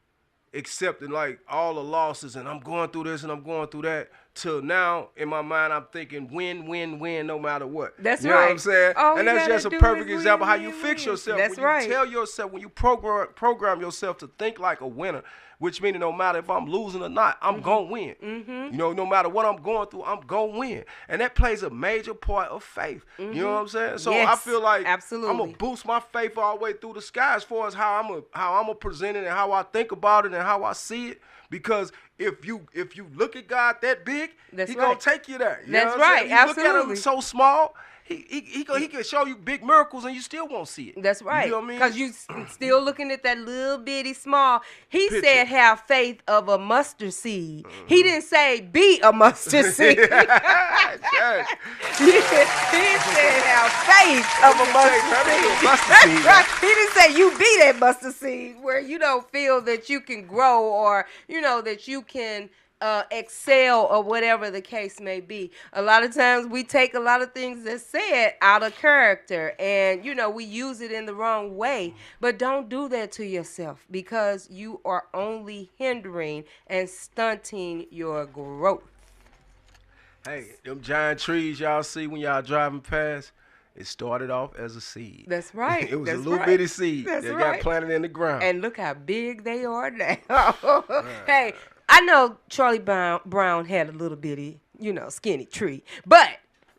accepting like all the losses and I'm going through this and I'm going through that till now in my mind I'm thinking win, win, win no matter what.
That's
you know
right.
what I'm saying?
All
and
you
that's
gotta
just a
do
perfect
is
example
win,
how you
win,
fix
win.
yourself.
That's
when
right.
you tell yourself, when you program yourself to think like a winner, which means no matter if I'm losing or not, I'm gonna win. You know, no matter what I'm going through, I'm gonna win. And that plays a major part of faith. You know what I'm saying? So I
Yes,
feel like
absolutely.
I'm gonna boost my faith all the way through the sky as far as how I'm a present it and how I think about it and how I see it. Because if you look at God that big,
That's
He gonna
right.
take you there. You
That's
know what I'm
right,
saying? If you look at
absolutely.
Him so small, he can show you big miracles and you still won't see it.
That's right.
You know what I mean?
Because you still looking at that little bitty small. He
Picture.
said have faith of a mustard seed. He didn't say be a mustard seed. he said have faith of a mustard seed. That's right. He didn't say you be that mustard seed where you don't feel that you can grow or, you know, that you can excel or whatever the case may be. A lot of times we take a lot of things that's said out of character and, you know, we use it in the wrong way. But don't do that to yourself because you are only hindering and stunting your growth.
Hey, them giant trees y'all see when y'all driving past, it started off as a seed.
That's right.
It was
That's
a little
right.
bitty seed
That's
that
right.
got planted in the ground.
And look how big they are now. Hey, I know Charlie Brown had a little bitty, you know, skinny tree, but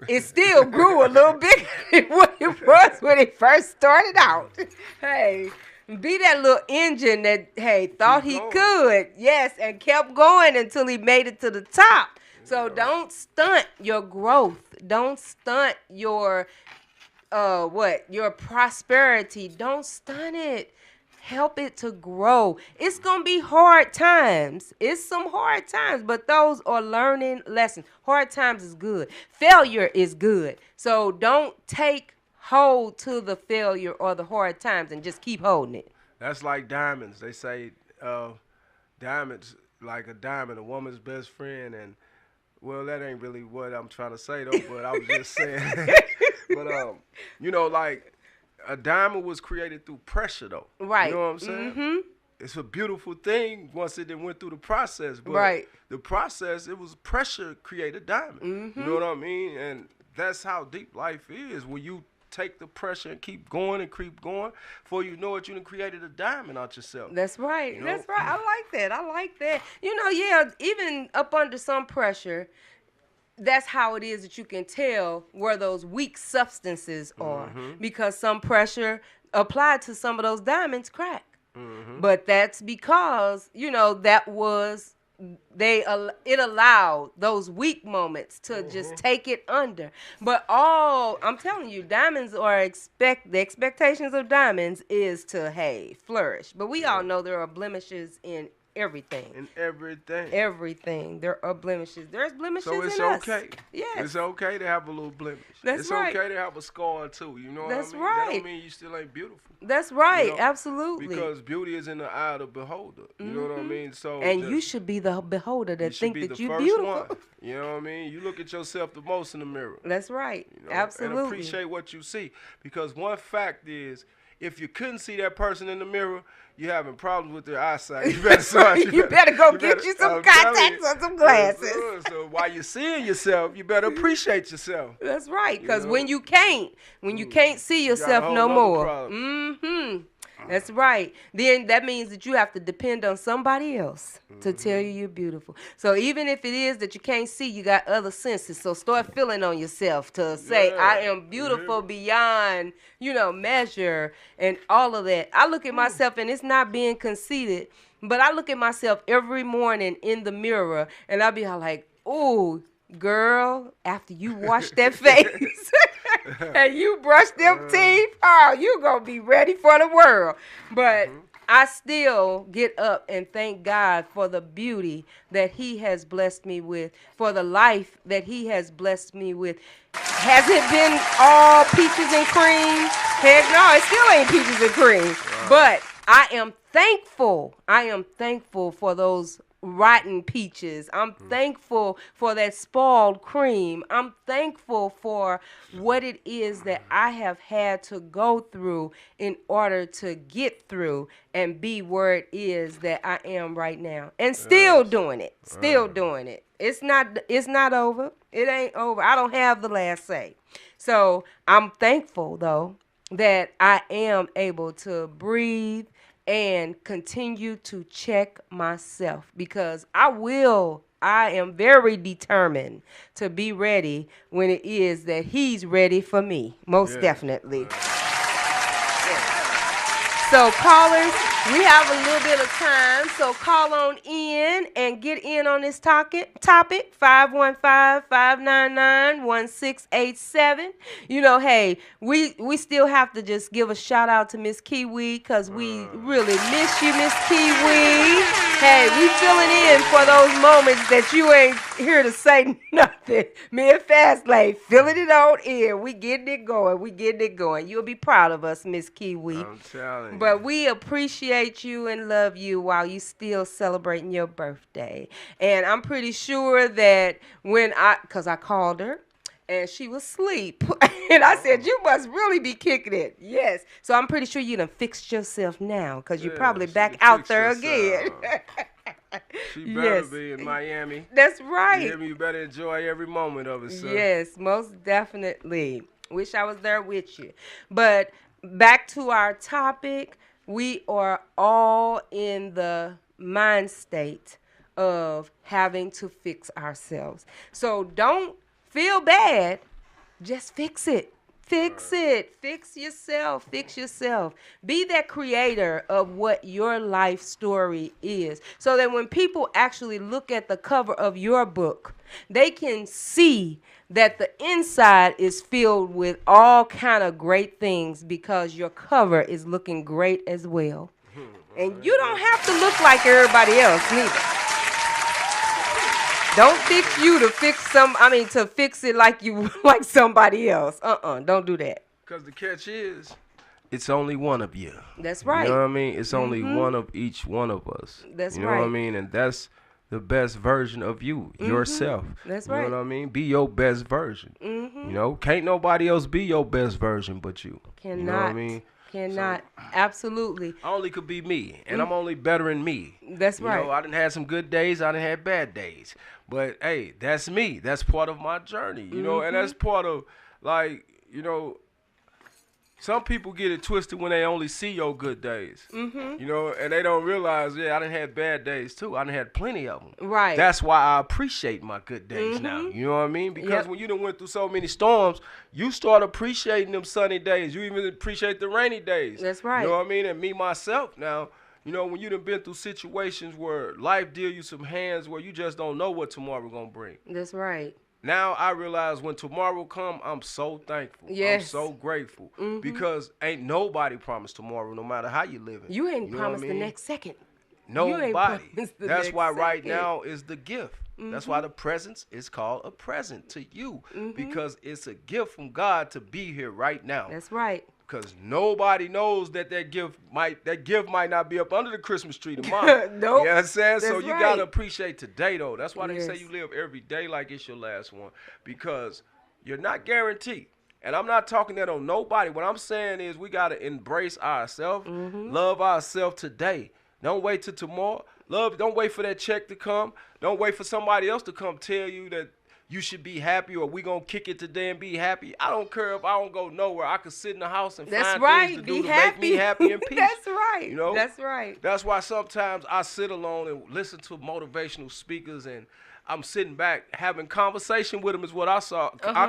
it still grew a little bigger than what it was when it first started out. Hey, be that little engine that, hey, thought he could, yes, and kept going until he made it to the top. So don't stunt your growth. Don't stunt your, your prosperity. Don't stunt it. Help it to grow. It's going to be hard times. It's some hard times, but those are learning lessons. Hard times is good. Failure is good. So don't take hold to the failure or the hard times and just keep holding it.
That's like diamonds. They say diamonds, like a diamond, a woman's best friend. And, well, that ain't really what I'm trying to say, though, but I was just saying. But, you know, like, a diamond was created through pressure, though.
Right.
You know what I'm saying? It's a beautiful thing once it went through the process. But
Right.
the process, it was pressure created diamond. You know what I mean? And that's how deep life is. When you take the pressure and keep going and keep going, before you know it, you done created a diamond out yourself.
That's right.
You know?
That's right. I like that. I like that. You know, yeah, even up under some pressure, that's how it is that you can tell where those weak substances are because some pressure applied to some of those diamonds crack. But that's because, you know, that was it allowed those weak moments to just take it under. But I'm telling you, diamonds are the expectations of diamonds is to, hey, flourish. But we all know there are blemishes in everything.
In everything.
Everything. There are blemishes. There's blemishes
So it's
in us.
okay.
Yes.
It's okay to have a little blemish.
That's
it's
right.
okay to have a scar too. You know
That's
what I mean? That
right.
don't mean you still ain't beautiful.
That's right.
You know?
Absolutely.
Because beauty is in the eye of the beholder. You know what I mean? So
and you should be the beholder
you
that
should
think
be
that
the
you're
first
beautiful.
one. You know what I mean? You look at yourself the most in the mirror.
That's right.
You know?
Absolutely.
And appreciate what you see. Because one fact is, if you couldn't see that person in the mirror, you're having problems with their eyesight. You better,
you better go get you some contacts or some glasses.
So while you're seeing yourself, you better appreciate yourself.
That's right, because when you can't see yourself no more. Mm-hmm. That's right. Then that means that you have to depend on somebody else to tell you you're beautiful. So even if it is that you can't see, you got other senses. So start feeling on yourself to say, I am beautiful beyond, measure and all of that. I look at myself, and it's not being conceited, but I look at myself every morning in the mirror, and I'll be like, ooh, girl, after you wash that face and you brush them teeth, you gonna be ready for the world. But I still get up and thank God for the beauty that he has blessed me with, for the life that he has blessed me with. Has it been all peaches and cream? Heck no, it still ain't peaches and cream. But I am thankful. I am thankful for those rotten peaches. I'm thankful for that spoiled cream. I'm thankful for what it is that I have had to go through in order to get through and be where it is that I am right now. And still doing it. Still doing it. It's not over. It ain't over. I don't have the last say. So I'm thankful though that I am able to breathe and continue to check myself, because I am very determined to be ready when it is that he's ready for me. Most definitely. So callers, we have a little bit of time, so call on in and get in on this topic, 515-599-1687. Hey, we still have to just give a shout out to Miss Kiwi, because we really miss you, Miss Kiwi. Hey, we filling in for those moments that you ain't here to say nothing. Me and Fastlane filling it on in. We getting it going. You'll be proud of us, Miss Kiwi.
I'm telling you.
But we appreciate you and love you while you still celebrating your birthday. And I'm pretty sure that because I called her and she was asleep. And I said, you must really be kicking it. Yes. So I'm pretty sure you done fixed yourself now, because you're probably back out there again.
She better be in Miami.
That's right.
You hear me? You better enjoy every moment of it, sir.
Yes, most definitely. Wish I was there with you. But back to our topic, we are all in the mind state of having to fix ourselves. So don't feel bad. Just fix it. Fix it. Fix yourself. Fix yourself. Be that creator of what your life story is, so that when people actually look at the cover of your book, they can see that the inside is filled with all kind of great things, because your cover is looking great as well. And you don't have to look like everybody else neither. Don't fix you to fix it like you like somebody else. Don't do that.
Because the catch is, it's only one of you.
That's right.
You know what I mean? It's only one of each one of us.
That's right.
You know what I mean? And that's the best version of you, yourself.
That's right.
You know what I mean? Be your best version. Can't nobody else be your best version but you.
Cannot.
You know what I mean?
Cannot. Absolutely.
I only could be me, and I'm only bettering me.
That's right.
I done had some good days, I done had bad days. But, hey, that's me. That's part of my journey, you know, and that's part of, some people get it twisted when they only see your good days, and they don't realize, I done had bad days, too. I done had plenty of them.
Right.
That's why I appreciate my good days now, you know what I mean? Because when you done went through so many storms, you start appreciating them sunny days. You even appreciate the rainy days.
That's right.
You know what I mean? And me, myself, now, when you done been through situations where life deal you some hands where you just don't know what tomorrow gonna bring.
That's right.
Now I realize when tomorrow come, I'm so thankful.
Yes.
I'm so grateful. Because ain't nobody promised tomorrow, no matter how you living.
You ain't promised the next second.
Nobody. That's why right now is the gift. That's why the presence is called a present to you. Because it's a gift from God to be here right now.
That's right.
Because nobody knows that gift might not be up under the Christmas tree tomorrow.
Nope.
You know what I'm saying? So you
right.
got to appreciate today, though. That's why they say you live every day like it's your last one. Because you're not guaranteed. And I'm not talking that on nobody. What I'm saying is we got to embrace ourselves, love ourselves today. Don't wait till tomorrow. Don't wait for that check to come. Don't wait for somebody else to come tell you that you should be happy or we going to kick it today and be happy. I don't care if I don't go nowhere. I could sit in the house and find things to do to make me happy and peace.
That's right.
You know?
That's right.
That's why sometimes I sit alone and listen to motivational speakers, and I'm sitting back having conversation with them is what I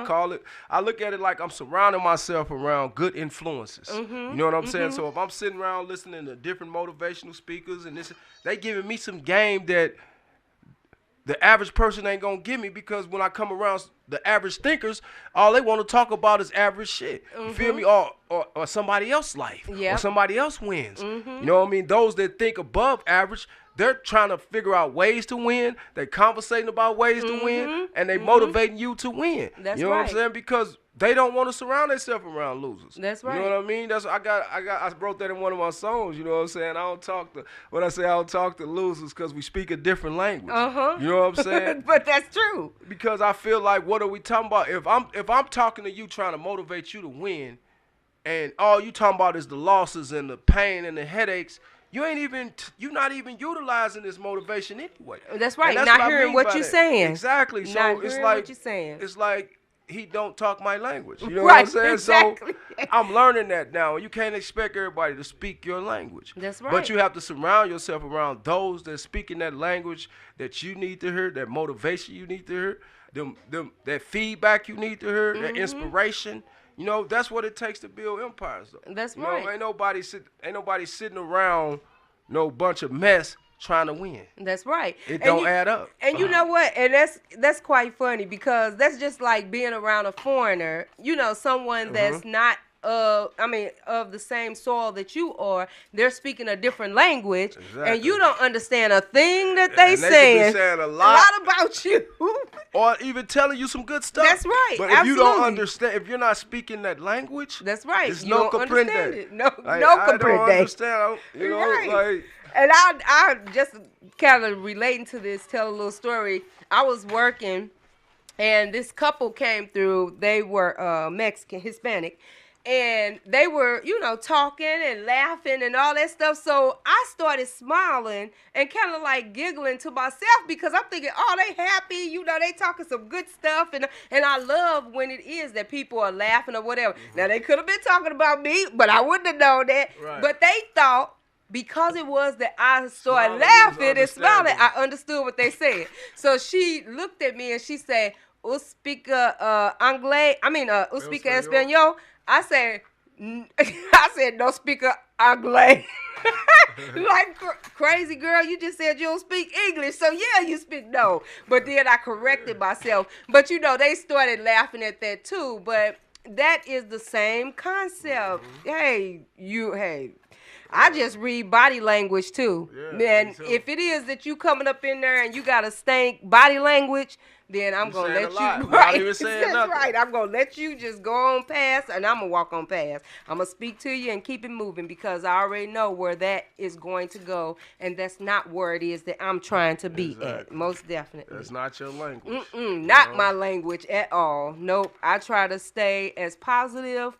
call it. I look at it like I'm surrounding myself around good influences. You know what I'm saying? So if I'm sitting around listening to different motivational speakers and they giving me some game that the average person ain't gonna give me, because when I come around the average thinkers, all they want to talk about is average shit. You feel me? Or somebody else's life. Or somebody else wins. You know what I mean? Those that think above average, they're trying to figure out ways to win. They're conversating about ways to win, and they motivating you to win.
That's
you know what I'm saying? Because they don't want to surround themselves around losers.
That's right.
You know what I mean? That's I wrote that in one of my songs. You know what I'm saying? I don't talk to losers because we speak a different language. You know what I'm saying?
But that's true.
Because I feel like, what are we talking about? If I'm talking to you trying to motivate you to win, and all you talking about is the losses and the pain and the headaches, you're not even utilizing this motivation anyway.
That's right.
That's
not
what
hearing what you're saying.
Exactly. So
not
it's
hearing
like
what you're saying.
It's like he don't talk my language. You know
Right,
what I'm saying?
exactly.
So I'm learning that now. You can't expect everybody to speak your language.
That's right.
But you have to surround yourself around those that speak in that language that you need to hear, that motivation you need to hear, that feedback you need to hear, that inspiration. You know, that's what it takes to build empires, though.
That's
right.
right.
Ain't nobody sitting around no bunch of mess trying to win.
That's right.
It don't add up.
And you know what? And that's quite funny, because that's just like being around a foreigner. You know, someone that's not of the same soil that you are. They're speaking a different language, and you don't understand a thing that they saying.
Saying a lot
about you,
or even telling you some good stuff.
That's right.
But if you don't understand, if you're not speaking that language,
that's right.
It's
you
no
don't understand
comprende.
it. No,
like,
no
I
comprende.
don't understand. You know,
right.
like.
And I just kind of relating to this, tell a little story. I was working, and this couple came through. They were Mexican, Hispanic, and they were, talking and laughing and all that stuff. So I started smiling and kind of like giggling to myself, because I'm thinking, oh, they happy. They talking some good stuff. And I love when it is that people are laughing or whatever. Now, they could have been talking about me, but I wouldn't have known that.
Right.
But they thought, because it was that I started laughing and smiling, I understood what they said. So she looked at me and she said, "Uspeak uspeak español." I said, "No speak Anglais." Like, crazy girl, you just said you don't speak English, so yeah, you speak no. But then I corrected myself. But they started laughing at that too. But that is the same concept. Hey. I just read body language too. Man, if it is that you coming up in there and you got a stank body language, then I'm going to let you.
Right. Even saying
That's right. I'm going to let you just go on past, and I'm going to walk on past. I'm going to speak to you and keep it moving, because I already know where that is going to go, and that's not where it is that I'm trying to be at. Most definitely.
That's not your language.
Not my language at all. Nope. I try to stay as positive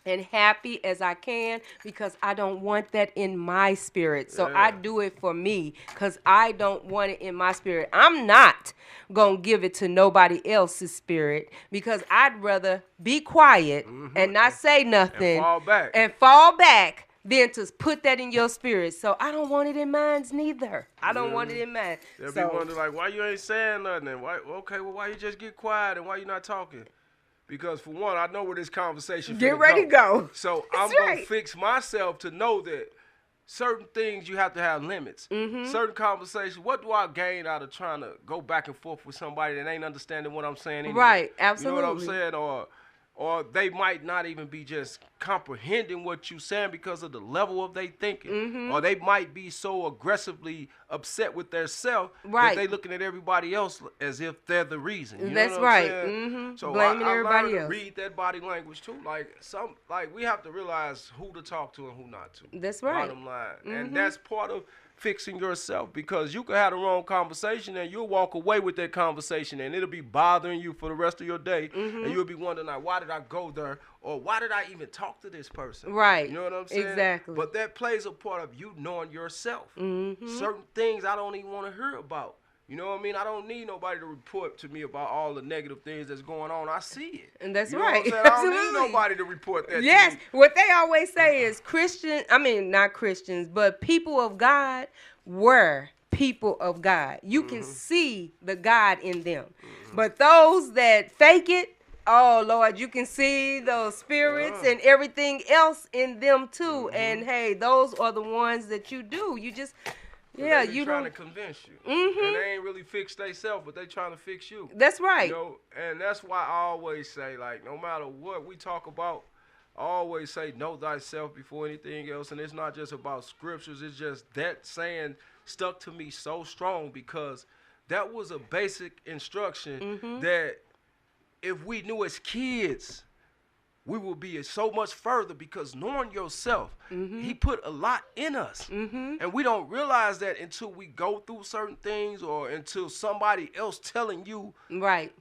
and happy as I can, because I don't want that in my spirit. So I do it for me, because I don't want it in my spirit. I'm not going to give it to nobody else's spirit, because I'd rather be quiet and not say nothing
and fall back
than to put that in your spirit. So I don't want it in mine neither. I don't want it in mine.
They'll be wondering, like, why you ain't saying nothing? And why you just get quiet, and why you not talking? Because, for one, I know where this conversation
get ready to go.
So I'm going to fix myself to know that certain things you have to have limits. Certain conversations, what do I gain out of trying to go back and forth with somebody that ain't understanding what I'm saying anyway?
Right, absolutely.
You know what I'm saying? Or they might not even be just comprehending what you're saying because of the level of their thinking. Or they might be so aggressively upset with their self that they looking at everybody else as if they're the reason. You know what I'm saying? So
blaming everybody
learned
else.
To read that body language too. Like we have to realize who to talk to and who not to.
That's right.
Bottom line. And that's part of fixing yourself, because you could have the wrong conversation and you'll walk away with that conversation and it'll be bothering you for the rest of your day, and you'll be wondering, like, why did I go there, or why did I even talk to this person?
Right.
You know what I'm saying?
Exactly.
But that plays a part of you knowing yourself.
Mm-hmm.
Certain things I don't even want to hear about. You know what I mean? I don't need nobody to report to me about all the negative things that's going on. I see it.
And that's
you know
right.
What I'm saying? I don't
Absolutely.
need nobody to report that
Yes.
to me.
What they always say is not Christians, but people of God were people of God. You can see the God in them. But those that fake it, oh Lord, you can see those spirits and everything else in them too. And hey, those are the ones that you do. You just
They be
you
trying
don't.
to convince you. And they ain't really fix themselves, but they trying to fix you.
That's right.
You know, and that's why I always say, like, no matter what we talk about, I always say, know thyself before anything else. And it's not just about scriptures. It's just that saying stuck to me so strong, because that was a basic instruction that if we knew as kids, we will be so much further, because knowing yourself, he put a lot in us. And we don't realize that until we go through certain things, or until somebody else telling you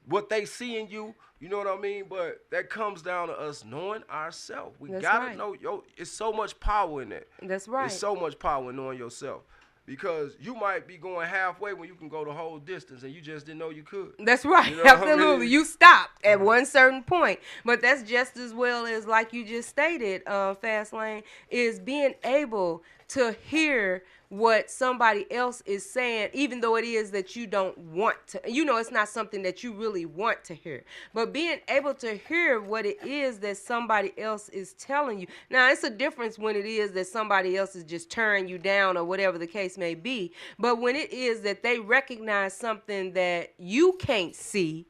what they see in you. You know what I mean? But that comes down to us knowing ourselves. We gotta know, it's so much power in that.
That's right.
It's so much power in knowing yourself. Because you might be going halfway when you can go the whole distance, and you just didn't know you could.
That's right.
You know what I
Absolutely.
mean?
You stopped at one certain point. But that's just as well as, like you just stated, Fast Lane, is being able to hear what somebody else is saying, even though it is that you don't want to. You know, it's not something that you really want to hear. But being able to hear what it is that somebody else is telling you. Now, it's a difference when it is that somebody else is just tearing you down or whatever the case may be. But when it is that they recognize something that you can't see,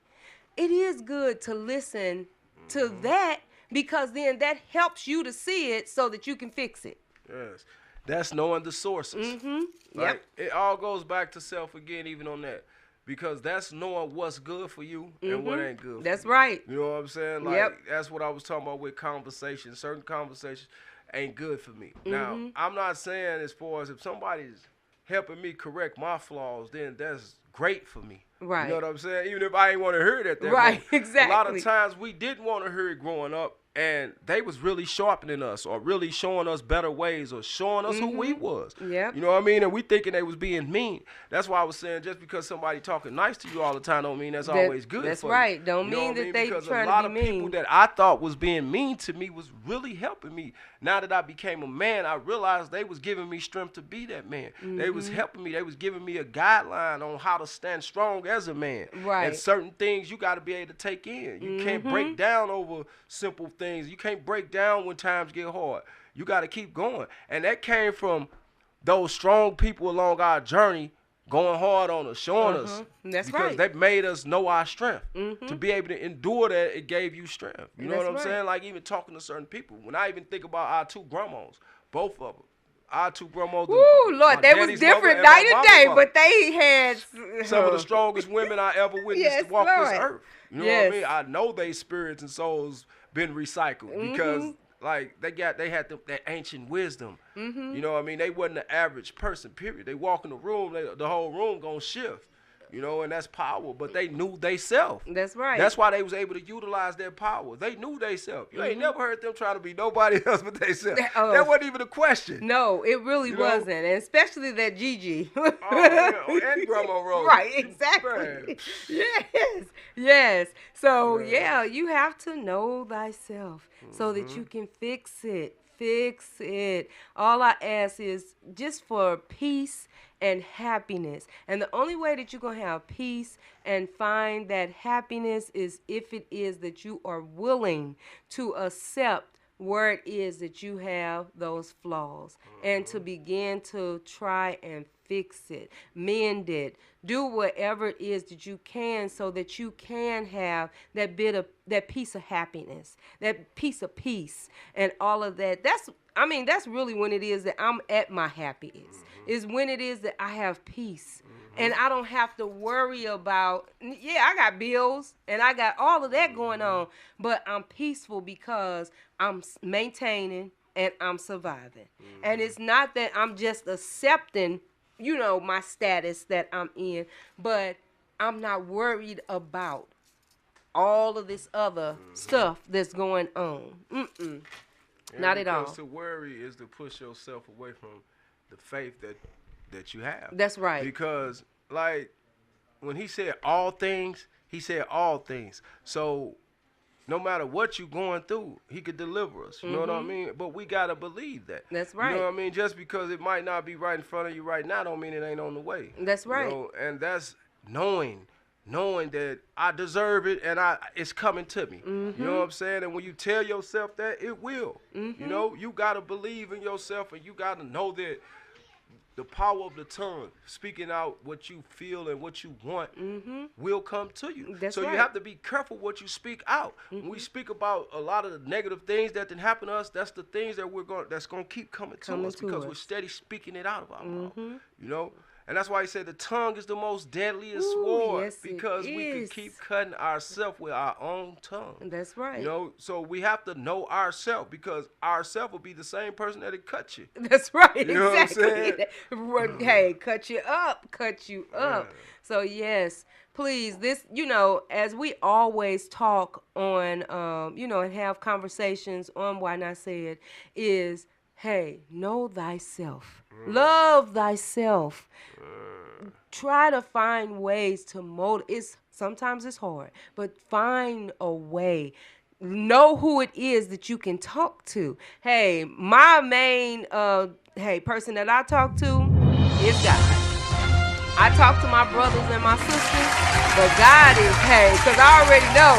it is good to listen to that, because then that helps you to see it so that you can fix it.
Yes. That's knowing the sources. Right? It all goes back to self again, even on that. Because that's knowing what's good for you and what ain't good for
That's
you.
right.
You know what I'm saying? Like, that's what I was talking about with conversations. Certain conversations ain't good for me. Now, I'm not saying as far as if somebody's helping me correct my flaws, then that's great for me.
Right.
You know what I'm saying? Even if I ain't want to hear it at that
Right,
moment.
exactly.
A lot of times we didn't want to hear it growing up, and they was really sharpening us, or really showing us better ways, or showing us who we was.
Yep.
You know what I mean? And we thinking they was being mean. That's why I was saying, just because somebody talking nice to you all the time don't mean that's always good.
That's
for
right.
you.
Don't
You know
mean
what I
that they
because
trying
a lot
to be
of people
mean.
that I thought was being mean to me was really helping me. Now that I became a man, I realized they was giving me strength to be that man. They was helping me. They was giving me a guideline on how to stand strong as a man.
Right.
And certain things you got to be able to take in. You can't break down over simple things. You can't break down when times get hard. You got to keep going. And that came from those strong people along our journey going hard on us, showing us.
That's
because they made us know our strength. To be able to endure that, it gave you strength. You know what I'm saying? Like, even talking to certain people. When I even think about our two grandmas, both of them. Our two grandmas.
Ooh, Lord, they was different night and day, but they had
some of the strongest women I ever witnessed to walk this earth. You know what I mean? I know they spirits and souls been recycled because, like, they had that ancient wisdom. You know what I mean? They wasn't the average person, period. They walk in the room, the whole room gonna shift. You know, and that's power. But they knew they self.
That's right.
That's why they was able to utilize their power. They knew they self. You ain't never heard them trying to be nobody else but they self. That wasn't even a question.
No, it really wasn't. And especially that Gigi.
And Grandma Rose.
Right, exactly. Yes. So, you have to know thyself so that you can fix it. Fix it. All I ask is just for peace and happiness. And the only way that you're going to have peace and find that happiness is if it is that you are willing to accept where it is that you have those flaws and to begin to try and fix it, mend it, do whatever it is that you can so that you can have that piece of happiness, that piece of peace and all of that. That's really when it is that I'm at my happiest, is when it is that I have peace. And I don't have to worry about, I got bills and I got all of that going on, but I'm peaceful because I'm maintaining and I'm surviving. And it's not that I'm just accepting my status that I'm in, but I'm not worried about all of this other stuff that's going on.
Yeah,
Not at
because
all.
to worry is to push yourself away from the faith that you have.
That's right.
Because like when he said all things, he said all things. So no matter what you're going through, he could deliver us. You know what I mean? But we gotta believe that.
That's right.
You know what I mean? Just because it might not be right in front of you right now, don't mean it ain't on the way.
That's right.
You know? And that's knowing that I deserve it and it's coming to me. You know what I'm saying? And when you tell yourself that, it will. You know, you gotta believe in yourself, and you gotta know that the power of the tongue, speaking out what you feel and what you want, will come to you.
That's
so
right.
you have to be careful what you speak out. When we speak about a lot of the negative things that didn't happen to us, that's the things that that's gonna keep coming to us because we're steady speaking it out of our mouth. You know? And that's why he said the tongue is the most deadliest sword,
yes,
because we can keep cutting ourselves with our own tongue.
That's right.
You know, so we have to know ourselves, because ourself will be the same person that it cut you.
That's right.
You know
Exactly.
what I'm saying?
Hey, cut you up. Yeah. So yes, please, this, as we always talk on, and have conversations on Why Not Say It, is, hey, know thyself. Love thyself. Try to find ways to motivate. Sometimes it's hard, but find a way. Know who it is that you can talk to. Hey, my main person that I talk to is God. I talk to my brothers and my sisters, but God is, because I already know,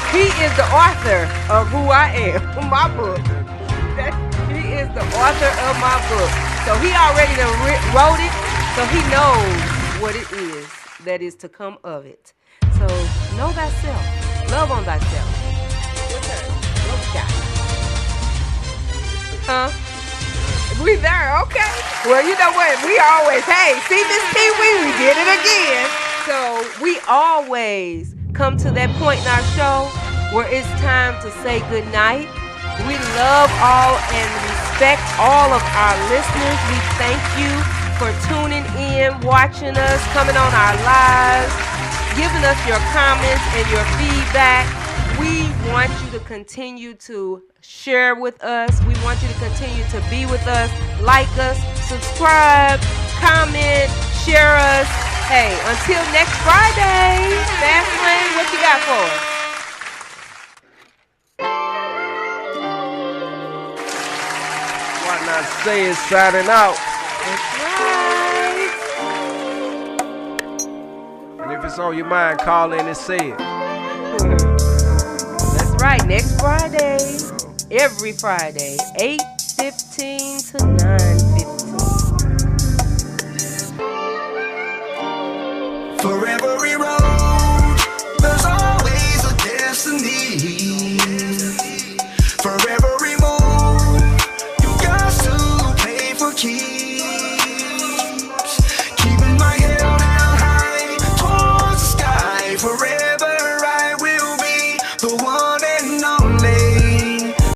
he is the author of who I am, my book. He is the author of my book. So he already wrote it, so he knows what it is that is to come of it. So know thyself. Love on thyself. What we got? Huh? We there, okay. Well, you know what? We always, see Miss Kiwi, we did it again. So we always come to that point in our show where it's time to say goodnight. We love all and respect all of our listeners. We thank you for tuning in, watching us, coming on our lives, giving us your comments and your feedback. We want you to continue to share with us. We want you to continue to be with us. Like us, subscribe, comment, share us. Hey, until next Friday, Fast Lane, what you got for us?
Why Not Say It, signing out.
That's right.
And if it's on your mind, call in and say it.
That's right, next Friday. Every Friday, 8:15 to 9.